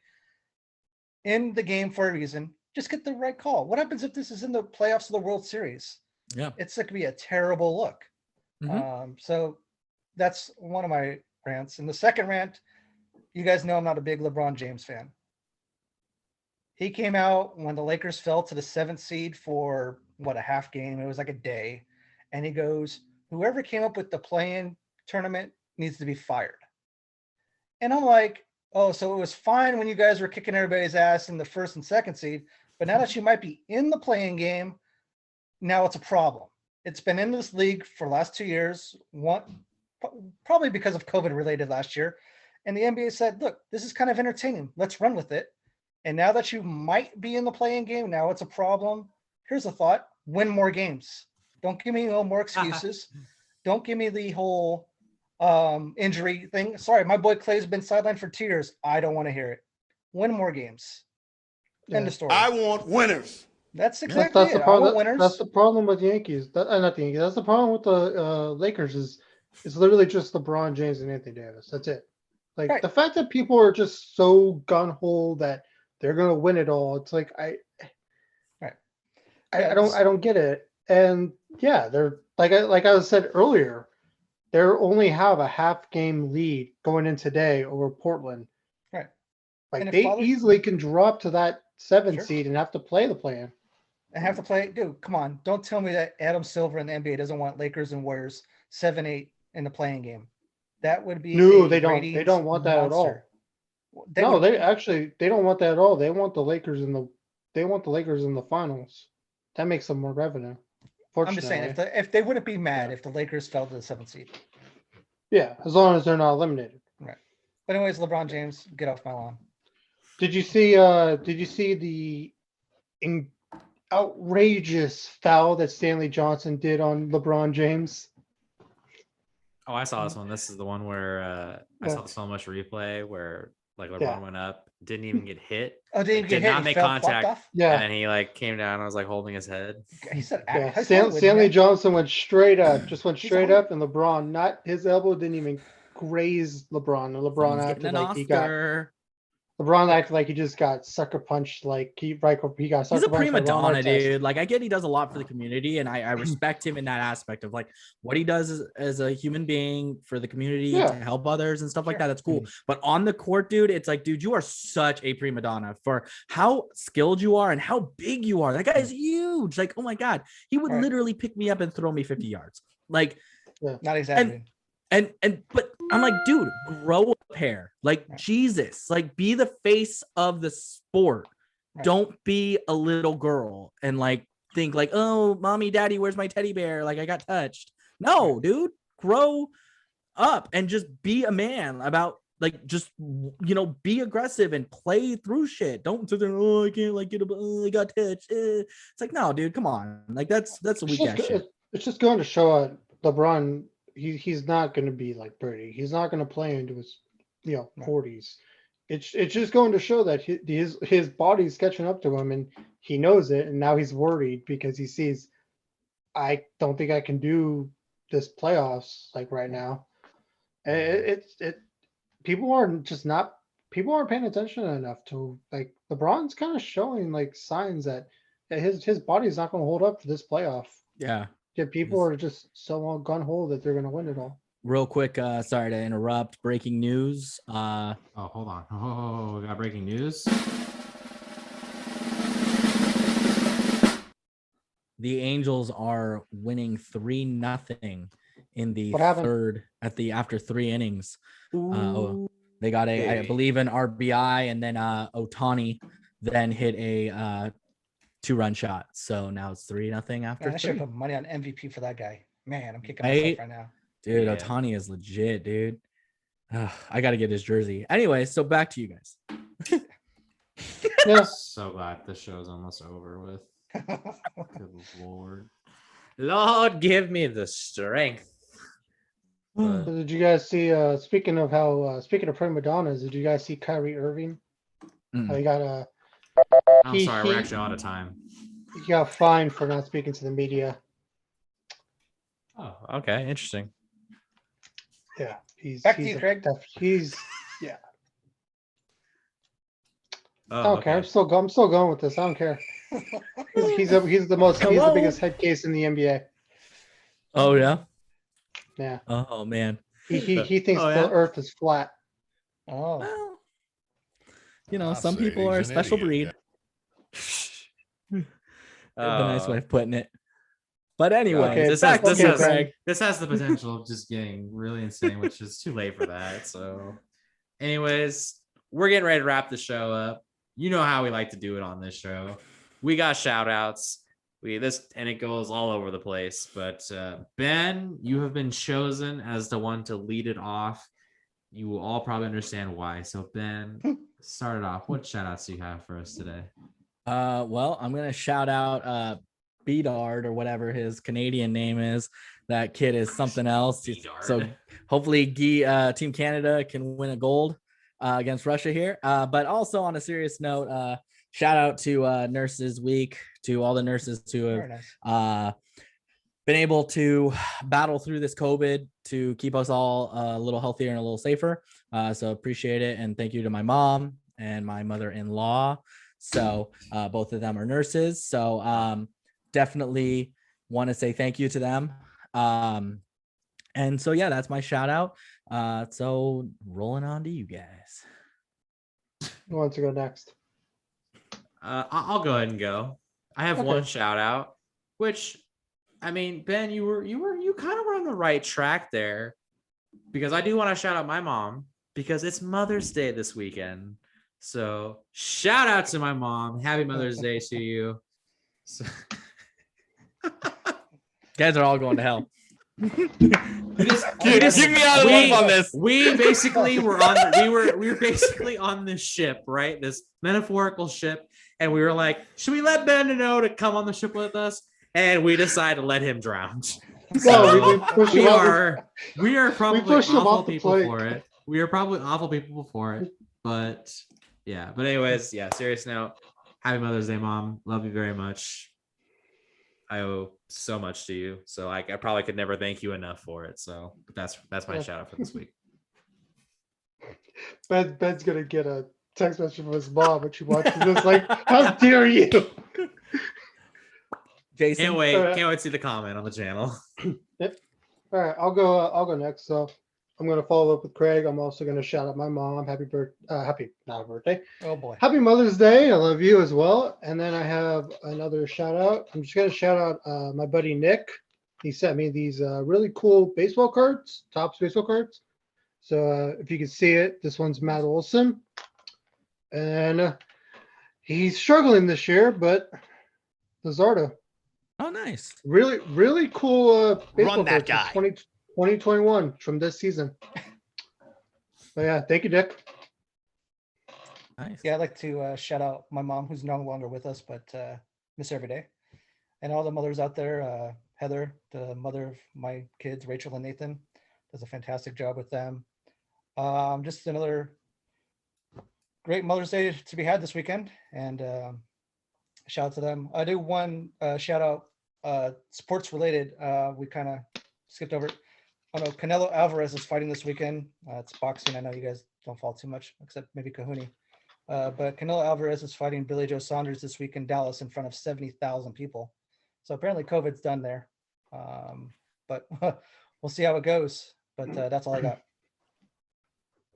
in the game for a reason. Just get the right call. What happens if this is in the playoffs of the World Series? Yeah. It's going to be a terrible look. Mm-hmm. So that's one of my rants. And the second rant, you guys know I'm not a big LeBron James fan. He came out when the Lakers fell to the 7th seed for a half game. It was like a day. And he goes, whoever came up with the play-in tournament needs to be fired. And I'm like, oh, so it was fine when you guys were kicking everybody's ass in the 1st and 2nd seed. But now that you might be in the play-in game, now it's a problem. It's been in this league for the last 2 years, probably because of COVID related last year. And the NBA said, look, this is kind of entertaining. Let's run with it. And now that you might be in the play-in game, now it's a problem. Here's a thought: win more games. Don't give me no more excuses. Don't give me the whole injury thing. Sorry, my boy Clay's been sidelined for 2 years. I don't want to hear it. Win more games. End of story. I want winners. That's exactly that's it. the problem. I want winners. That's the problem with Yankees. Not the Yankees. That's the problem with the Lakers. Is it's literally just LeBron James and Anthony Davis. That's it. Like Right. the fact that people are just so gun ho that they're gonna win it all. It's like I don't get it. And yeah, they're like I said earlier, they only have a half game lead going in today over Portland. Right. Like And if they Father- easily can drop to that 7 Sure. seed and have to play the play-in. I have to play. Dude, come on. Don't tell me that Adam Silver in the NBA doesn't want Lakers and Warriors 7-8 in the playing game. That would be No, a they don't. They ratings don't want that monster. at all. No, would- they don't want that at all. They want the Lakers in the finals. That makes them more revenue. I'm just saying, Fortunately. if they wouldn't be mad if the Lakers fell to the 7th seed. Yeah, as long as they're not eliminated. But anyways, LeBron James, get off my lawn. Did you see the outrageous foul that Stanley Johnson did on LeBron James? Oh, I saw this one. This is the one where I saw so much replay where like LeBron went up, didn't even get hit. Oh, didn't Like, get did hit. not He make fell, flopped contact. off? Yeah. And then he like came down and was like holding his head. He said, Yeah. I thought it would, Stanley man. Johnson went straight up, just went He's straight a- up, and LeBron, not his elbow didn't even graze LeBron. And LeBron Someone's acted getting an like Oscar. LeBron acted like he just got sucker punched, like he got sucker He's a punched by prima Ron donna, Artest. dude. Like I get he does a lot for the community, and I respect him in that aspect of like what he does as a human being for the community Yeah. to help others and stuff like Sure. that. That's cool. But on the court, dude, it's like, dude, you are such a prima donna for how skilled you are and how big you are. That guy is huge. Like, oh my god, he would Right. literally pick me up and throw me 50 yards. Like, Not exactly. but I'm like, dude, grow a pair. Like Right. Jesus, like be the face of the sport. Right. Don't be a little girl and like think like, oh, mommy, daddy, where's my teddy bear? Like I got touched. No, dude, grow up and just be a man about like just be aggressive and play through shit. Don't sit there, oh, I can't like get I got touched. It's like, no, dude, come on. Like that's a weak ass shit. It's just going to show LeBron. He's not going to be like Brady. He's not going to play into his 40s. It's just going to show that his body's catching up to him, and he knows it, and now he's worried because he sees, I don't think I can do this playoffs like right now. And people aren't paying attention enough to like LeBron's kind of showing like signs that his body's not going to hold up for this playoff. Yeah. Yeah, people are just so gun ho that they're going to win it all. Real quick, sorry to interrupt. Breaking news. Oh, hold on. Oh, we got breaking news. The Angels are winning 3-0 in the What happened? third after 3 innings. They got I believe an RBI, and then Ohtani then hit a 2-run shot. So now it's 3-0 after. Man, I should 3. put money on MVP for that guy. Man, I'm kicking Right? myself right now. Dude, Yeah. Ohtani is legit, dude. I got to get his jersey. Anyway, so back to you guys. Yeah, So glad this show is almost over with. Good Lord. Lord, give me the strength. So did you guys see? Speaking of prima donnas, did you guys see Kyrie Irving? How he got I'm sorry, we're actually out of time. he got fined for not speaking to the media. Oh, okay, interesting. Yeah, he's Back to you, Craig. Yeah. Oh, I don't care. I'm still going with this. I don't care. He's the biggest head case in the NBA. Oh yeah. Yeah. Oh man. He thinks Oh, yeah? the Earth is flat. Oh, Well, you know, some people are a special breed. The nice way of putting it. But anyway, Okay, this back to you, Craig. Craig. this has the potential of just getting really insane, which is too late for that. So, anyways, we're getting ready to wrap the show up. You know how we like to do it on this show. We got shout outs. And it goes all over the place. But Ben, you have been chosen as the one to lead it off. You will all probably understand why. So Ben, start it off. What shout outs do you have for us today? Well, I'm gonna shout out Bedard or whatever his Canadian name is. That kid is something else. So hopefully Team Canada can win a gold against Russia here. But also on a serious note, shout out to Nurses Week, to all the nurses who have nice. Been able to battle through this COVID to keep us all a little healthier and a little safer. So appreciate it. And thank you to my mom and my mother-in-law. So both of them are nurses. So definitely want to say thank you to them. And so, yeah, that's my shout out. So rolling on to you guys. Who wants to go next? I'll go ahead and go. I have one shout out, which, I mean, Ben, you kind of were on the right track there, because I do want to shout out my mom because it's Mother's Day this weekend. So shout out to my mom. Happy Mother's Day to you. So... guys are all going to hell. Give me out of the loop on this. We basically were basically on this ship, right? This metaphorical ship, and we were like, should we let Ben know to come on the ship with us? And we decided to let him drown. So we are probably awful people for it. We are probably awful people for it. But yeah. But anyways, yeah. Serious note. Happy Mother's Day, Mom. Love you very much. I owe so much to you. So I probably could never thank you enough for it. So that's my shout out for this week. Ben's gonna get a text message from his mom when she watches this. Like, how dare you? Jason, can't wait to see the comment on the channel. Yep. All right, I'll go next. So I'm gonna follow up with Craig. I'm also gonna shout out my mom. Happy birthday. Oh boy. Happy Mother's Day. I love you as well. And then I have another shout out. I'm just gonna shout out my buddy Nick. He sent me these really cool baseball cards, Topps baseball cards. So if you can see it, this one's Matt Olson, and he's struggling this year, but Luzardo. Oh, nice. Really, really cool baseball Run that cards guy. 2021 from this season. But yeah, thank you, Dick. Nice. Yeah, I'd like to shout out my mom, who's no longer with us, but miss her every day. And all the mothers out there, Heather, the mother of my kids, Rachel and Nathan, does a fantastic job with them. Just another great Mother's Day to be had this weekend. And shout out to them. I do one shout out, sports related. We kind of skipped over it. Oh no, Canelo Alvarez is fighting this weekend. It's boxing. I know you guys don't follow too much, except maybe Cohooney. But Canelo Alvarez is fighting Billy Joe Saunders this week in Dallas in front of 70,000 people. So apparently COVID's done there. But we'll see how it goes. But that's all I got.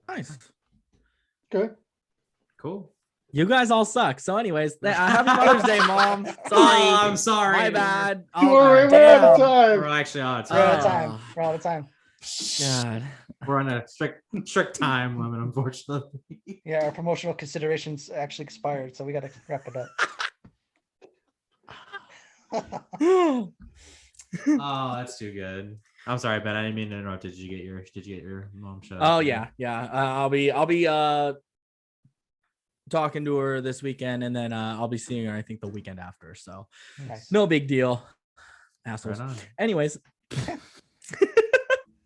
Nice. Okay. Cool. You guys all suck. So, anyways, happy Mother's Day, Mom. Sorry. Oh, I'm sorry. My bad. We're out of time. We're actually out of We're out time. of time. We're out of time. God. We're on a strict time limit, unfortunately. Yeah, our promotional considerations actually expired, so we got to wrap it up. Oh, that's too good. I'm sorry, Ben. I didn't mean to interrupt. Did you get your mom shout? Oh yeah. I'll be talking to her this weekend, and then I'll be seeing her, I think, the weekend after. So Nice. no big deal. Assholes. Right on. Anyways.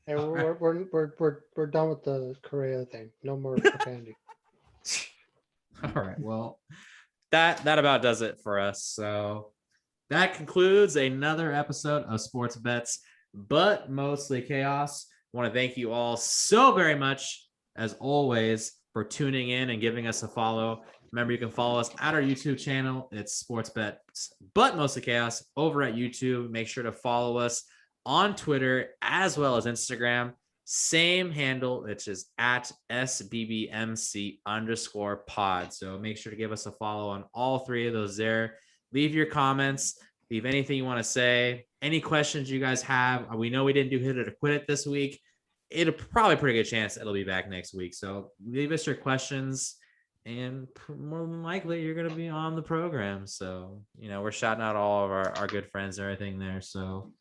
Hey, we're done with the Correa thing. No more profanity. All right. Well, that about does it for us. So that concludes another episode of Sports Bets, but mostly chaos. I want to thank you all so very much, as always, for tuning in and giving us a follow. Remember, you can follow us at our YouTube channel. It's Sports Bets, but mostly chaos over at YouTube. Make sure to follow us on Twitter as well as Instagram. Same handle, which is at SBBMC_pod. So make sure to give us a follow on all three of those there. Leave your comments. Leave anything you want to say. Any questions you guys have. We know we didn't do Hit It or Quit It this week. It'll probably pretty good chance it'll be back next week. So leave us your questions, and more than likely you're going to be on the program. So, we're shouting out all of our good friends and everything there. So,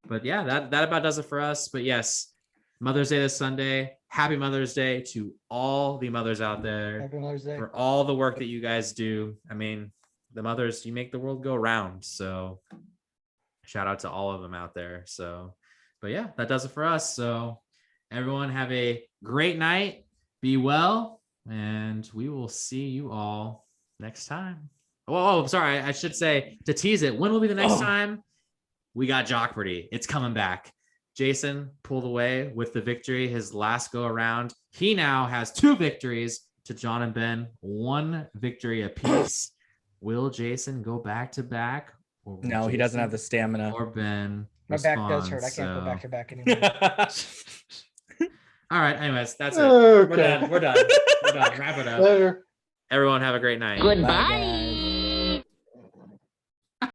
but yeah, that about does it for us. But yes, Mother's Day this Sunday. Happy Mother's Day to all the mothers out there. Happy Mother's Day. For all the work that you guys do. I mean, the mothers, you make the world go round. So shout out to all of them out there. So, but yeah, that does it for us. So everyone have a great night. Be well, and we will see you all next time. Oh, sorry. I should say, to tease it, when will be the next time? We got Jockparty. It's coming back. Jason pulled away with the victory his last go around. He now has 2 victories to John and Ben, 1 victory apiece. Will Jason go back to back? No, he doesn't have the stamina. Or Ben. My back does hurt. I can't go back to back anymore. All right. Anyways, that's it. Okay. We're done. Wrap it up. Later. Everyone have a great night. Goodbye. Bye, guys.